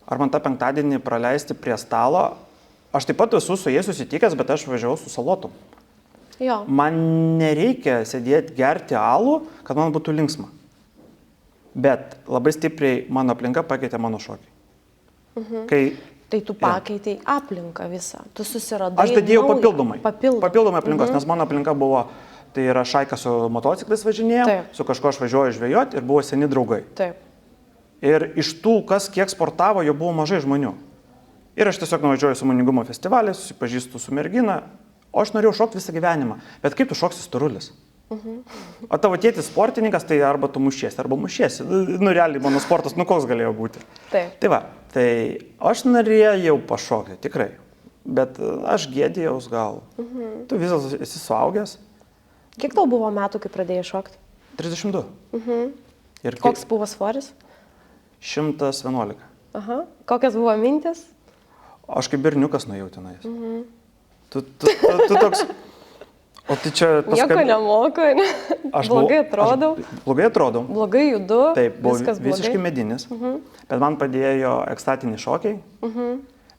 Ar man tą penktadienį praleisti prie stalo? Aš taip pat esu su jais susitikęs, bet aš važiavau su salotom. Jo. Man nereikia sėdėti, gerti alų, kad man būtų linksma. Bet labai stipriai mano aplinka pakeitė mano šokį. Tai tu pakeitei aplinką visą. Tu susiradai. Aš dadėjau naują, papildomai aplinkos, nes mano aplinka buvo, tai yra šaika su motociklais važinėjau, su kažko aš važiuoju žvejoti ir buvo seni draugai. Taip. Ir iš tų, kas kiek sportavo, jau buvo mažai žmonių. Ir aš tiesiog nuvažiuoju su Sąmoningumo festivalį, susipažįstu su mergina. O aš norėjau šokti visą gyvenimą. Bet kaip tu šoksi storulis? O tavo tėtis sportininkas, tai arba tu mušiesi, arba mušiesi. Nu, realiai mano sportas, koks galėjo būti. Taip. Tai va, tai aš norėjau pašokti, tikrai. Bet aš gėdėjaus gal. Tu vis dėlto esi suaugęs. Kiek tau buvo metų, kai pradėjai šokti? 32. Ir koks buvo svoris? 111. Aha. Kokios buvo mintis? Aš kaip berniukas nuėjau tenais. Tu toks, o tai čia... Nieko nemoku, ne? Blogai atrodau. Blogai atrodau. Blogai judu. Taip, buvau visiškai medinis, bet man padėjo ekstatiniai šokiai,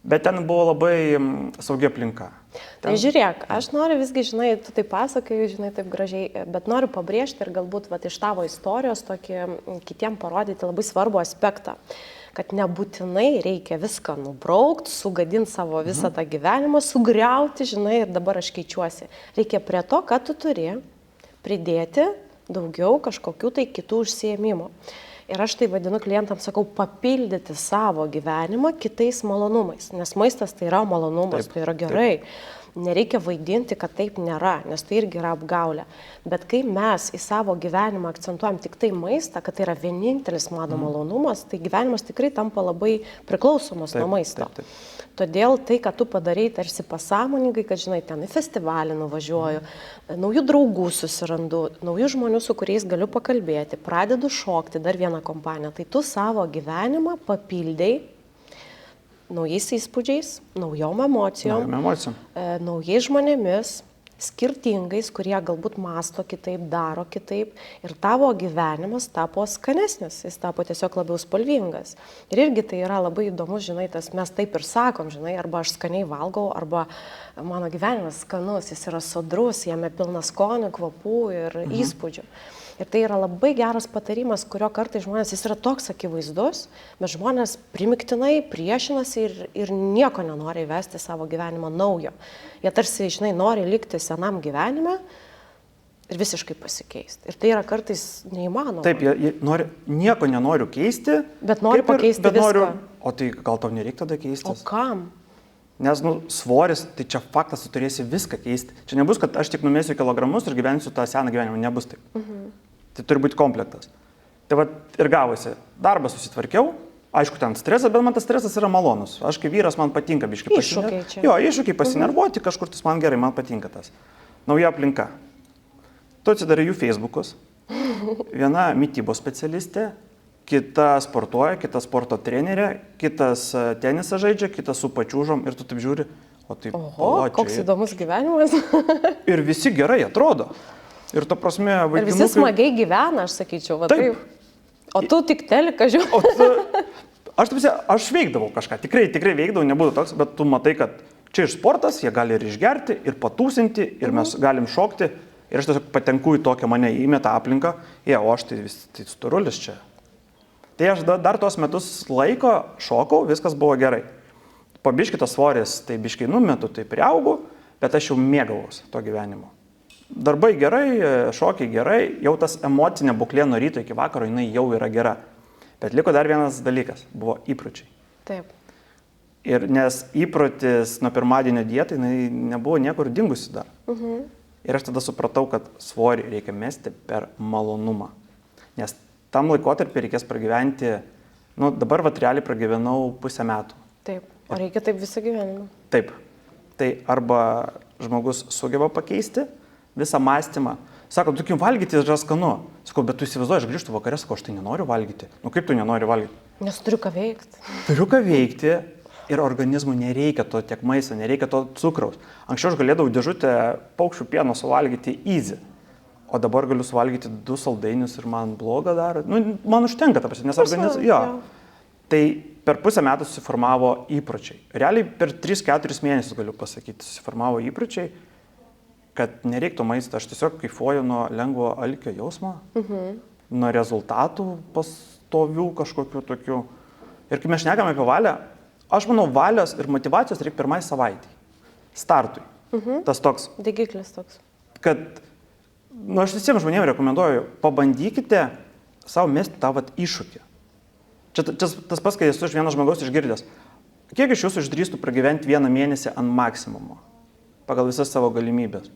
bet ten buvo labai saugi aplinka. Tai žiūrėk, aš noriu visgi, žinai, tu taip pasakai, žinai, taip gražiai, bet noriu pabrėžti ir galbūt iš tavo istorijos tokį kitiem parodyti labai svarbų aspektą. Kad nebūtinai reikia viską nubraukti, sugadinti savo visą tą gyvenimą, sugriauti, žinai, ir dabar aš keičiuosi. Reikia prie to, ką tu turi, pridėti daugiau kažkokių tai kitų užsiėmimų. Ir aš tai vadinu klientams, sakau, papildyti savo gyvenimą kitais malonumais, nes maistas tai yra malonumas, tai yra gerai. Nereikia vaidinti, kad taip nėra, nes tai irgi yra apgaulė. Bet kai mes į savo gyvenimą akcentuojam tik tai maistą, kad tai yra vienintelis mano malonumas, tai gyvenimas tikrai tampa labai priklausomas nuo maisto. Todėl tai, kad tu padarai tarsi pasąmoningai, kad, žinai, ten į festivalį nuvažiuoju, naujų draugų susirandu, naujų žmonių, su kuriais galiu pakalbėti, pradedu šokti, dar vieną kompaniją, tai tu savo gyvenimą papildei naujais įspūdžiais, naujom emocijom, naujais žmonėmis, skirtingais, kurie galbūt mąsto kitaip, daro kitaip ir tavo gyvenimas tapo skanesnis, jis tapo tiesiog labiau spalvingas. Ir irgi tai yra labai įdomus, žinai, tas mes taip ir sakom, žinai, arba aš skaniai valgau, arba mano gyvenimas skanus, jis yra sodrus, jame pilna skonių, kvapų ir įspūdžių. Ir tai yra labai geras patarimas, kurio kartais žmonės, jis yra toks akivaizdus, bet žmonės primiktinai priešinasi ir nieko nenori įvesti savo gyvenimo naujo. Jie tarsi, žinai, nori likti senam gyvenime ir visiškai pasikeisti. Ir tai yra kartais neįmanoma. Taip, jie nieko nenoriu keisti, bet nori pakeisti viską. O tai gal tau nereikia tada keistis? O kam? Nes, svoris, tai čia faktas, tu turėsi viską keisti. Čia nebus, kad aš tik numėsiu kilogramus ir gyvensiu tą seną gyvenimą, nebus taip. Tai turi būti komplektas. Tai va ir gavosi, darbą susitvarkiau, aišku, ten stresas, bet man tas stresas yra malonus. Aš kaip vyras, man patinka biškai iššūkiai čia. Jo, iššūkiai pasinervuoti, kažkur tas man gerai, man patinka tas. Nauja aplinka. Tu atsidarai jų Facebookus, viena mitybos specialistė, kita sportuoja, kita sporto trenerė, kitas tenisą žaidžia, kitas su pačiūžom ir tu taip žiūri, o taip... Oho, koks įdomus gyvenimas. Ir visi gerai atrodo. Ir to prasme, vaikinukai... Ir visi smagiai gyvena, aš sakyčiau, va taip. O tu tik teliką žiūri. Aš veikdavau kažką, tikrai veikdavau, nebūtų toks, bet tu matai, kad čia ir sportas, jie gali ir išgerti, ir patūsinti, ir mes galim šokti. Ir aš tiesiog patenku į tokią mane įmetą aplinką, o aš tai storulis čia. Tai aš dar tuos metus laiko šokau, viskas buvo gerai. Po biški tas svoris, tai biškai numetu, tai priaugau, bet aš jau mėgavausi to gyvenimo. Darbai gerai, šokiai gerai, jau tas emocinė būklė nuo ryto iki vakaro, jinai jau yra gera. Bet liko dar vienas dalykas, buvo įpročiai. Taip. Ir nes įprotis nuo pirmadienio dietai, jinai nebuvo niekur dingusi dar. Ir aš tada supratau, kad svorį reikia mesti per malonumą. Nes tam laikotarpį reikės pragyventi, dabar realiai pragyvenau pusę metų. Taip, o reikia taip visą gyvenimą. Taip. Tai arba žmogus sugeba pakeisti visą mąstymą. Sako, tu kim valgyti yra skanu. Sakau, bet tu įsivaizduoji, aš grįžtu vakarė, sakau, aš tai nenoriu valgyti. Kaip tu nenori valgyti? Nes turiu ką veikti. Turiu ką veikti ir organizmui nereikia to tiek maisto, nereikia to cukraus. Anksčiau aš galėdavau dėžutę paukščių pieno suvalgyti easy. O dabar galiu suvalgyti 2 saldainius ir man blogą daro. Man užtenka, nes organizmas... Jo. Tai per pusę metų susiformavo įpročiai. Realiai per 3-4 mėnesius galiu pasakyti, susiformavo įpročiai, kad nereiktų maisto. Aš tiesiog kaifuoju nuo lengvo alkio jausmo, nuo rezultatų pastovių kažkokių tokių. Ir kai mes šnekame apie valią, aš manau, valios ir motyvacijos reikia pirmai savaitei. Startui. Tas toks. Degiklis toks. Kad, aš visiems žmonėms rekomenduoju, pabandykite savo mesti tą iššūkį. Čia tas pats, kai esu iš vieno žmogaus išgirdęs. Kiek iš jūsų išdrįstų pragyventi 1 mėnesį ant maksimumo, pagal visas savo galimybės?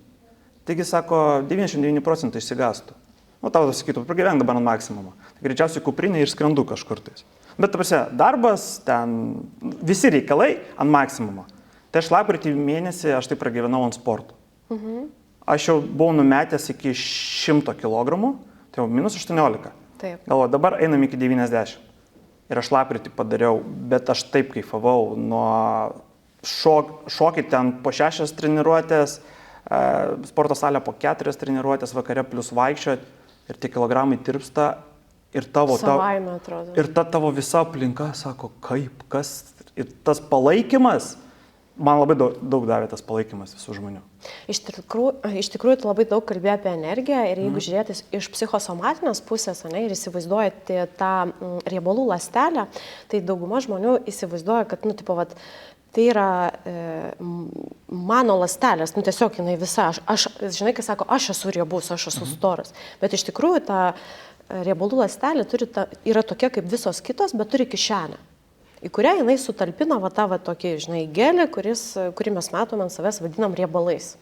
Taigi, sako, 99% išsigastų. Tau sakytų, pragyvenk dabar ant maksimumo. Tai greičiausiai kuprinė ir skrendu kažkur tais. Bet, darbas, ten visi reikalai ant maksimumo. Tai aš lapkritį mėnesį aš tai pragyvenau ant sporto. Aš jau buvau numetęs iki 100 kg, tai jau minus 18. Taip. Galvoju, dabar einam iki 90. Ir aš lapkritį padariau, bet aš taip kaifavau nuo šokį ten po 6 treniruotės, sporto salę po 4 treniruotės, vakare plus vaikščiot ir tie kilogramai tirpsta ir savaime atrodo. Ir ta tavo visa aplinka sako, kaip, kas, ir tas palaikymas, man labai daug davė tas palaikymas visų žmonių. Iš tikrųjų, tu labai daug kalbėjai apie energiją ir jeigu žiūrėti iš psichosomatinės pusės, ir įsivaizduojate tą riebalų ląstelę, tai dauguma žmonių įsivaizduoja, kad, tai yra mano ląstelės, tiesiog jinai visa, žinai, kai sako, aš esu riebus, aš esu storas, bet iš tikrųjų ta riebalų ląstelė yra tokia kaip visos kitos, bet turi kišenę, į kurią jinai sutalpina tokį, gelį, kurį mes matome ant savęs vadinam riebalais.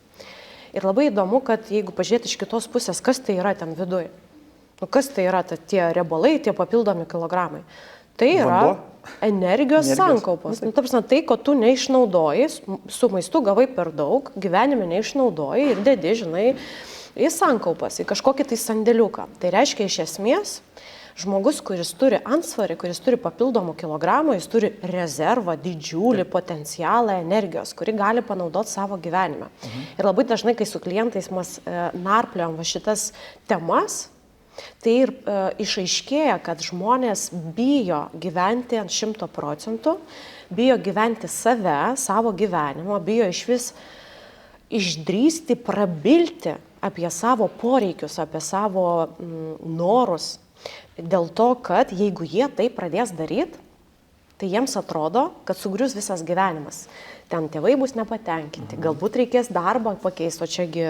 Ir labai įdomu, kad jeigu pažiūrėti iš kitos pusės, kas tai yra ten viduje, kas tai yra tie riebalai, tie papildomi kilogramai. Tai yra energijos sankaupos. Tai, ko tu neišnaudoji, su maistu gavai per daug, gyvenime neišnaudoji ir dedi, į sankaupas, į kažkokį tai sandėliuką. Tai reiškia iš esmės, žmogus, kuris turi antsvarį, kuris turi papildomų kilogramų, jis turi rezervą, didžiulį potencialą energijos, kurį gali panaudoti savo gyvenime. Ir labai dažnai, kai su klientais mes narpliojam šitas temas, tai ir išaiškėja, kad žmonės bijo gyventi ant 100%, bijo gyventi savo gyvenimo, bijo išvis išdrįsti prabilti apie savo poreikius, apie savo norus. Dėl to, kad jeigu jie tai pradės daryti, tai jiems atrodo, kad sugrius visas gyvenimas. Ten tėvai bus nepatenkinti, galbūt reikės darbą pakeisti, o čiagi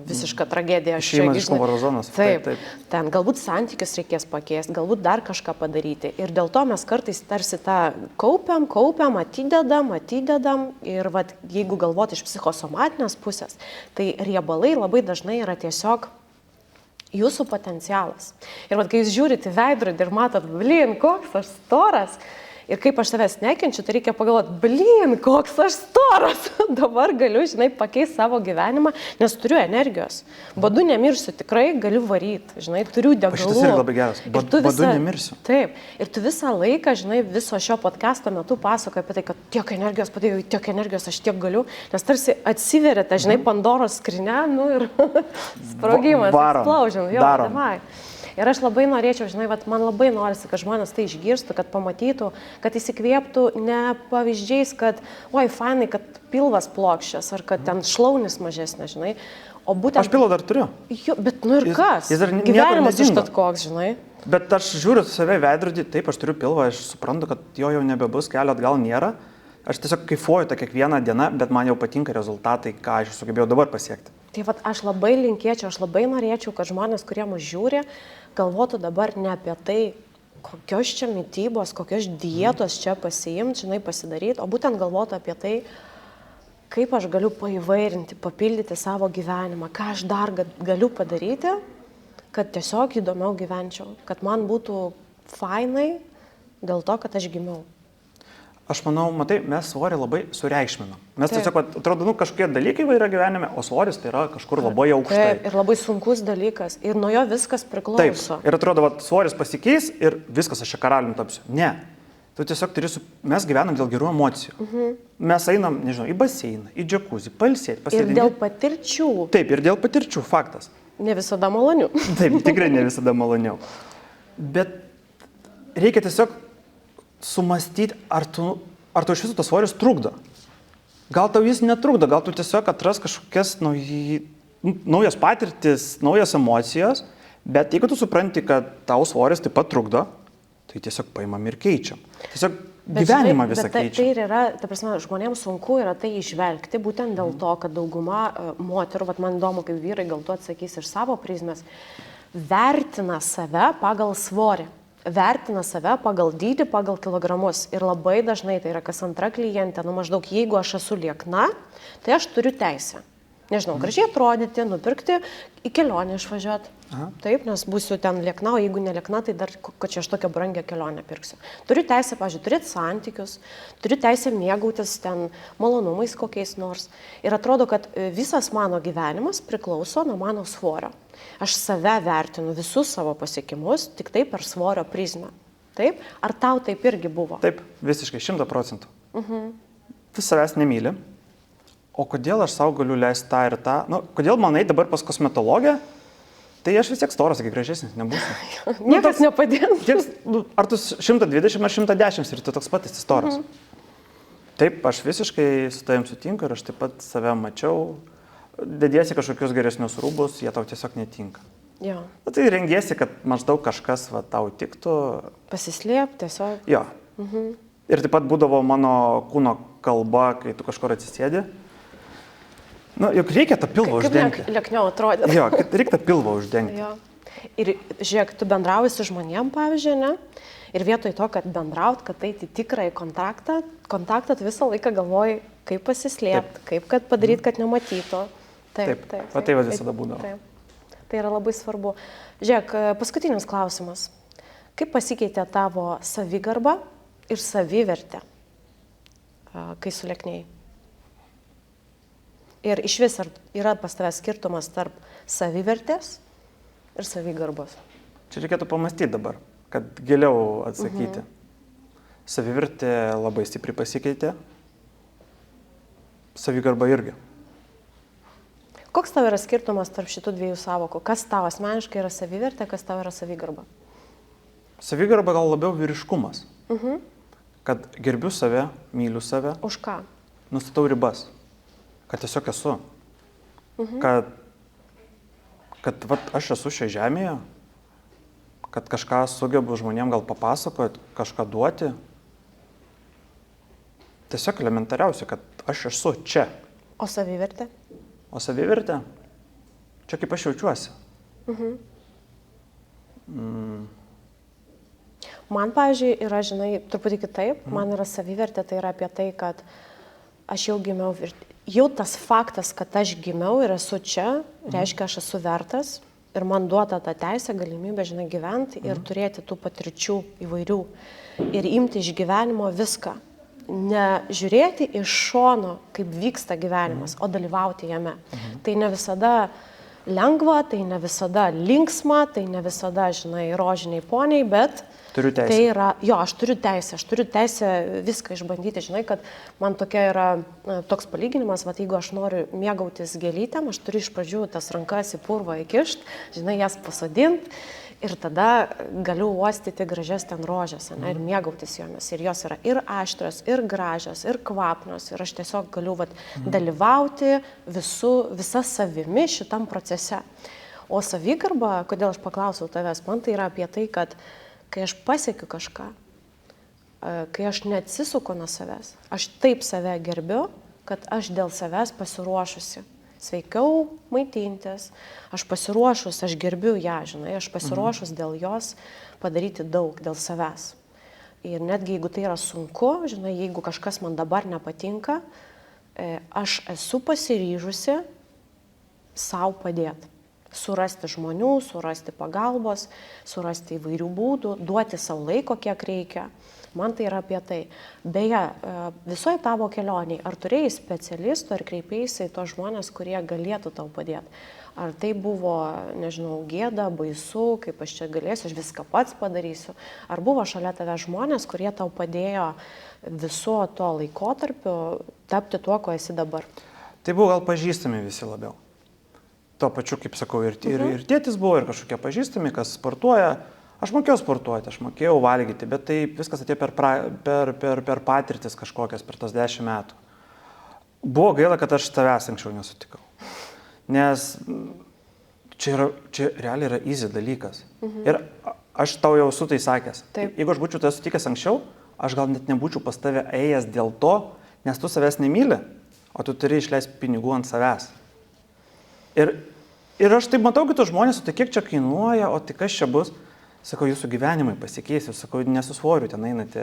visiška tragedija. Šeimas iš komforto zonos. Taip. Ten galbūt santykius reikės pakeisti, galbūt dar kažką padaryti. Ir dėl to mes kartais tarsi tą kaupiam, atidedam. Ir jeigu galvoti iš psichosomatinės pusės, tai riebalai labai dažnai yra tiesiog jūsų potencialas. Ir kai jūs žiūrite veidrodį ir matot, koks aš storas, ir kaip aš savęs nekenčiu, tai reikia pagalvoti, koks aš storas. Dabar galiu, pakeisti savo gyvenimą, nes turiu energijos. Badu nemirsiu, tikrai galiu varyti, turiu degalų. Šitas yra labai geras. Badu nemirsiu. Taip. Ir tu visą laiką, viso šio podcasto metu pasakoji apie tai, kad tiek energijos padėjau, tiek energijos aš tiek galiu, nes tarsi atsiveria ta, Pandoros skrynia, ir sprogimas, eksplaužin. Darom. Ir aš labai norėčiau, man labai norisi, kad žmonės tai išgirstų, kad pamatytų, kad įsikvėptų ne pavyzdžiais, kad, fainai, kad pilvas plokščias, ar kad ten šlaunis mažesnė, O būtent... Aš pilvo dar turiu. Jo, bet nu ir kas? Jis dar niekur Gyvenimas nedingo. užtat koks, žinai. Jis dar niekur Gyvenimas nedingo. užtat koks, žinai. Bet aš žiūriu save į veidrodį, taip, aš turiu pilvą, aš suprantu, kad jo jau nebebus, kelio atgal nėra. Aš tiesiog kaifuoju tą kiekvieną dieną, bet man jau patinka rezultatai, ką aš sugebėjau dabar pasiekti. Tai vat, aš labai linkėčiau, aš labai norėčiau, kad žmonės, kurie mus žiūri, galvotų dabar ne apie tai, kokios čia mitybos, kokios dietos čia pasiimti, žinai, pasidaryti, o būtent galvotų apie tai, kaip aš galiu paįvairinti, papildyti savo gyvenimą, ką aš dar galiu padaryti, kad tiesiog įdomiau gyvenčiau, kad man būtų fainai dėl to, kad aš gimiau. Aš manau, matai, mes svorį labai sureikšminam. Mes tiesiog, atrodo, kažkokie dalykai yra gyvenime, o svoris tai yra kažkur labai aukštai. Taip, ir labai sunkus dalykas, ir nuo jo viskas priklauso. Taip, ir atrodo, svoris pasikeis ir viskas, aš čia karalium tapsiu. Ne. Tu tiesiog mes gyvenam dėl gerų emocijų. Mes einam, nežinau, į baseiną, į džakuzį, pailsėti, pasidinti. Ir dėl patirčių. Taip, ir dėl patirčių, faktas. Ne visada maloniau. Taip, tikrai ne visada maloniau. Bet reikia tiesiog sumastyti, ar tu iš viso tas svoris trukdo. Gal tau jis netrukdo, gal tu tiesiog atras kažkokias naujas patirtis, naujas emocijos, bet jeigu tu supranti, kad tau svoris taip pat trukdo, tai tiesiog paimam ir keičiam. Tiesiog gyvenimą visą keičiam. Tai ir yra, ta prasme, žmonėms sunku yra tai išvelgti, būtent dėl to, kad dauguma moterų, man įdomu, kaip vyrai gal tu atsakys iš savo prizmės, vertina save pagal svorį. Vertina save pagal dydį, pagal kilogramus. Ir labai dažnai tai yra kas antra klientė, maždaug jeigu aš esu liekna, tai aš turiu teisę. Nežinau, gražiai atrodyti, nupirkti, į kelionę išvažiuoti. Taip, nes būsiu ten liekna, o jeigu neliekna, tai dar, kad čia aš tokią brangią kelionę pirksiu. Turiu teisę, pavyzdžiui, turėti santykius, turiu teisę mėgautis ten malonumais kokiais nors. Ir atrodo, kad visas mano gyvenimas priklauso nuo mano svorio. Aš save vertinu visus savo pasiekimus tik tai per svorio prizmę. Taip? Ar tau taip irgi buvo? Taip, visiškai, 100%. Tu savęs nemyli. O kodėl aš savo galiu leisti tą ir tą? Kodėl manai dabar pas kosmetologę? Tai aš vis tiek storas, kai gražesnis nebūsiu. Niekas nepadės. Ar tu 120 ar 110 ir tu toks pat esi storas? Taip, aš visiškai su tavim sutinku ir aš taip pat save mačiau. Dediesi kažkokius geresnius rūbus, jie tau tiesiog netinka. Jo. Tai rengiesi, kad maždaug kažkas tau tiktų. Pasislėp tiesiog. Jo. Ir taip pat būdavo mano kūno kalba, kai tu kažkur atsisėdi. Juk reikia tą pilvą uždengti. Kaip liekniau atrodė. Jo, reikia tą pilvą uždengti. Jo. Ir žiūrėk, tu bendrauji su žmonėm, pavyzdžiui, ne? Ir vietoj to, kad bendraut, kad tai tikrąjį kontaktą, tu visą laiką galvoji, kaip pasislėpti, kaip kad padaryti, kad nematytų. Taip. Tai visada būdavo. Taip. Tai yra labai svarbu. Žiūrėk, paskutinis klausimas. Kaip pasikeitė tavo savigarba ir savivertė, kai sulieknėjai? Ir iš vis ar yra pas tavęs skirtumas tarp savivertės ir savigarbos? Čia reikėtų pamastyti dabar, kad giliau atsakyti. Savivertė labai stipriai pasikeitė, savigarba irgi. Koks tau yra skirtumas tarp šitų dviejų sąvokų? Kas tau asmeniškai yra savivertė, kas tau yra savigarba? Savigarba gal labiau vyriškumas. Kad gerbiu save, myliu save. Už ką? Nustatau ribas. Kad tiesiog esu. Kad aš esu šioje žemėje, kad kažką sugebu žmonėm gal papasakoti, kažką duoti. Tiesiog elementariausia, kad aš esu čia. O savivertė? O savivertė? Čia kaip aš jaučiuosi. Man, pavyzdžiui, yra, žinai, truputį kitaip. Man yra savivertė, tai yra apie tai, kad aš jau gimiau. Jau tas faktas, kad aš gimiau ir esu čia, reiškia, aš esu vertas ir man duota ta teisė, galimybė, žinai, gyventi ir turėti tų patirčių įvairių ir imti iš gyvenimo viską. Ne žiūrėti iš šono, kaip vyksta gyvenimas, o dalyvauti jame. Tai ne visada lengva, tai ne visada linksma, tai ne visada, žinai, rožiniai poniai, bet turiu teisę. Tai yra, jo, aš turiu teisę viską išbandyti, žinai, kad man tokia yra toks palyginimas, jeigu aš noriu mėgautis gėlytėm, aš turiu iš pradžių tas rankas į purvą įkišti, žinai, jas pasodinti, Ir tada galiu uostyti gražias ten rožės, ne, ir mėgautis jomis. Ir jos yra ir aštrios, ir gražios, ir kvapnios. Ir aš tiesiog galiu dalyvauti visa savimi šitam procese. O savigarba, kodėl aš paklausiau tavęs, man tai yra apie tai, kad kai aš pasiekiu kažką, kai aš neatsisuku nuo savęs, aš taip save gerbiu, kad aš dėl savęs pasiruošusi. Sveikiau maitintis, aš pasiruošus, aš gerbiu ją, žinai, aš pasiruošus dėl jos padaryti daug, dėl savęs. Ir netgi jeigu tai yra sunku, žinai, jeigu kažkas man dabar nepatinka, aš esu pasiryžusi sau padėti. Surasti žmonių, surasti pagalbos, surasti įvairių būdų, duoti savo laiko, kiek reikia. Man tai yra apie tai. Beje, visoje tavo kelioniai, ar turėjai specialistų, ar kreipėjaisi į tos žmonės, kurie galėtų tau padėti? Ar tai buvo, nežinau, gėda, baisu, kaip aš čia galėsiu, aš viską pats padarysiu? Ar buvo šalia tave žmonės, kurie tau padėjo viso to laikotarpiu tapti tuo, ko esi dabar? Tai buvo gal pažįstami visi labiau. Tuo pačiu, kaip sakau, ir tėtis buvo, ir kažkokie pažįstami, kas sportuoja. Aš mokėjau sportuoti, aš mokėjau valgyti, bet tai viskas atėjo per patirtis kažkokias, per tos 10 metų. Buvo gaila, kad aš tavęs anksčiau nesutikau. Nes čia realiai yra easy dalykas. Ir aš tau jau esu tai sakęs. Taip. Jeigu aš būčiau tave sutikęs anksčiau, aš gal net nebūčiau pas tave ėjęs dėl to, nes tu savęs nemyli, o tu turi išleisti pinigų ant savęs. Ir aš taip matau kitus žmonės, tai kiek čia kainuoja, o tai kas čia bus? Sakau, jūsų gyvenimai pasikeis, sakau, nesusvoriu, ten einate,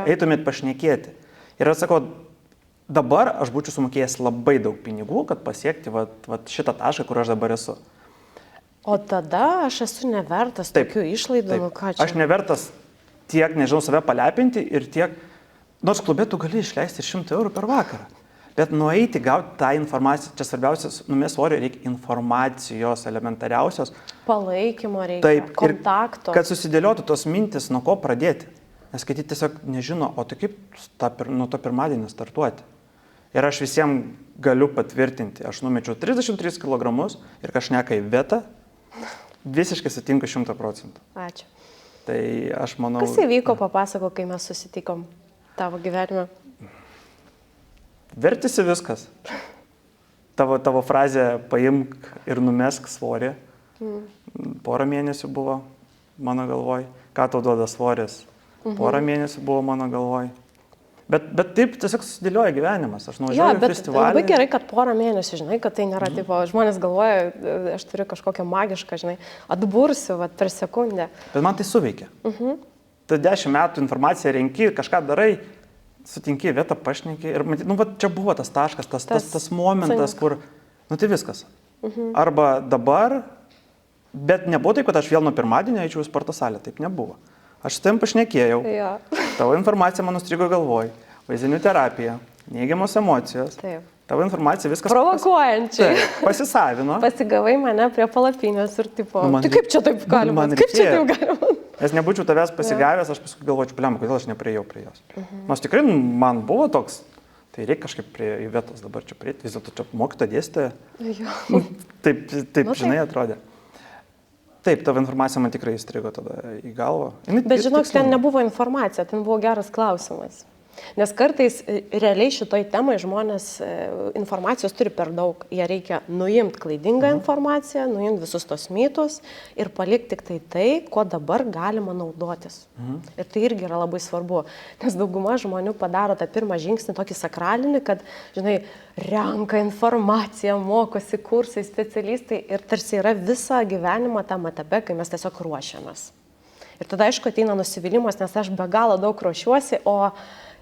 eitumėt pašnekėti. Ir aš sakau, dabar aš būčiau sumokėjęs labai daug pinigų, kad pasiekti šitą tašką, kur aš dabar esu. O tada aš esu nevertas tokių išlaidų, nu ką čia? Aš nevertas tiek, nežinau, save palepinti ir tiek, nors klube tu gali išleisti 100 eurų per vakarą. Bet nueiti, gauti tą informaciją, čia svarbiausias, numės svorio, reikia informacijos elementariausios. Palaikymo reikia, kontakto. Kad susidėliotų tos mintis, nuo ko pradėti. Nes kai tiesiog nežino, o tai kaip nuo to pirmadienio startuoti. Ir aš visiems galiu patvirtinti, aš numečiau 33 kg ir kažneka į vietą, visiškai sutinku 100%. Ačiū. Tai aš manau... Kas įvyko, papasako, kai mes susitikom tavo gyvenime? Vertisi viskas. Tavo frazė paimk ir numesk svorį. Porą mėnesių buvo mano galvoj. Ką tau duoda svoris? Porą mėnesių buvo mano galvoj. Bet taip tiesiog susidėlioja gyvenimas. Aš nuvažiuoju į festivalį. Labai gerai, kad porą mėnesių, žinai, kad tai nėra tipo, žmonės galvoja, aš turiu kažkokią magišką, žinai, atbursiu per sekundę. Bet man tai suveikia. Tai 10 metų informaciją renki, kažką darai, sutinki vietą, pašneki ir matyt, čia buvo tas taškas, tas momentas, kur, tai viskas. Arba dabar, bet nebuvo taip, kad aš vėl nuo pirmadienio eičiau į sporto salę, taip nebuvo. Aš su tavim pašnekėjau, tavo informacija man užstrigo galvoj, vaizdinių terapija, neigiamos emocijos, tavo informacija viskas... Provokuojančiai. Pasisavino. Pasigavai mane prie palapinės ir tipo, tai kaip čia taip galima? Kaip čia taip galima? Nes nebūčiau tavęs pasigavęs, aš paskui galvočiau, pliam, kodėl aš nepriejau prie jos. Nors tikrai man buvo toks, tai reikia kažkaip prie vietos dabar čia prieiti, vis dėlto čia mokytoja dėstytoja. Taip, žinai, atrodė. Taip, tavo informacija man tikrai įstrigo tada į galvą. Bet žinok, ten nebuvo informacija, ten buvo geras klausimas. Nes kartais realiai šitoj temai žmonės informacijos turi per daug. Jie reikia nuimti klaidingą informaciją, nuimti visus tos mitus ir palikti tik tai, ko dabar galima naudotis. Ir tai irgi yra labai svarbu. Nes dauguma žmonių padaro tą pirmą žingsnį tokį sakralinį, kad, žinai, renka informaciją, mokosi kursai, specialistai ir tarsi yra visą gyvenimą tam etape, kai mes tiesiog ruošiamės. Ir tada, aišku, ateina nusivylimas, nes aš be galo daug ruošiuosi, o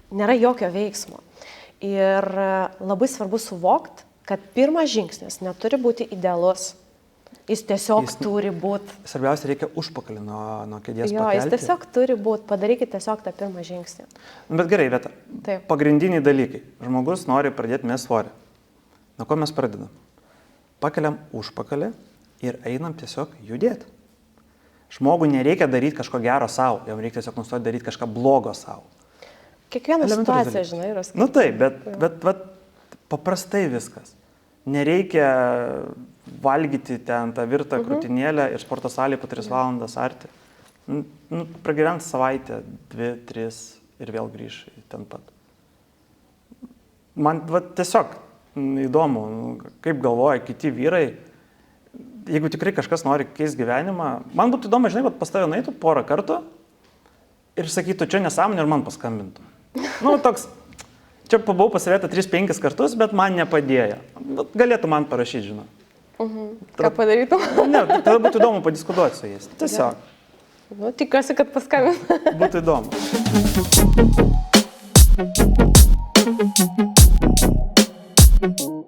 nėra jokio veiksmo. Ir labai svarbu suvokti, kad pirmas žingsnis neturi būti idealus. Jis tiesiog turi būti. Svarbiausia, reikia užpakalį nuo kėdės pakelti. Jis tiesiog turi būti. Padarykite tiesiog tą pirmą žingsnį. Bet gerai, Veta. Pagrindiniai dalykai. Žmogus nori pradėti mest svorį. Nuo ko mes pradedam? Pakeliam užpakalį ir einam tiesiog judėti. Žmogui nereikia daryti kažko gero savo. Jam reikia tiesiog nustoti daryti kažką blogo savo. Kiekviena situacija, žinai, yra skirtinga. Taip, bet paprastai viskas. Nereikia valgyti ten tą virtą krūtinėlę ir sporto salėje po 3 valandas arti. Pragyvent savaitę, 2, 3 ir vėl grįž ten pat. Man tiesiog įdomu, kaip galvoja kiti vyrai, jeigu tikrai kažkas nori keisti gyvenimą, man būtų įdomu, žinai, pas tave nueitų porą kartų ir sakytų, čia nesąmonė ir man paskambintų. Toks, čia pabuvau pas save 3-5 kartus, bet man nepadėjo. Galėtų man parašyti, žinau. Ką padarytum? Ne, tada būtų įdomu padiskutuoti su jais. Tiesiog. Tikiuosi, kad paskambintų. Būtų įdomu. Thank you.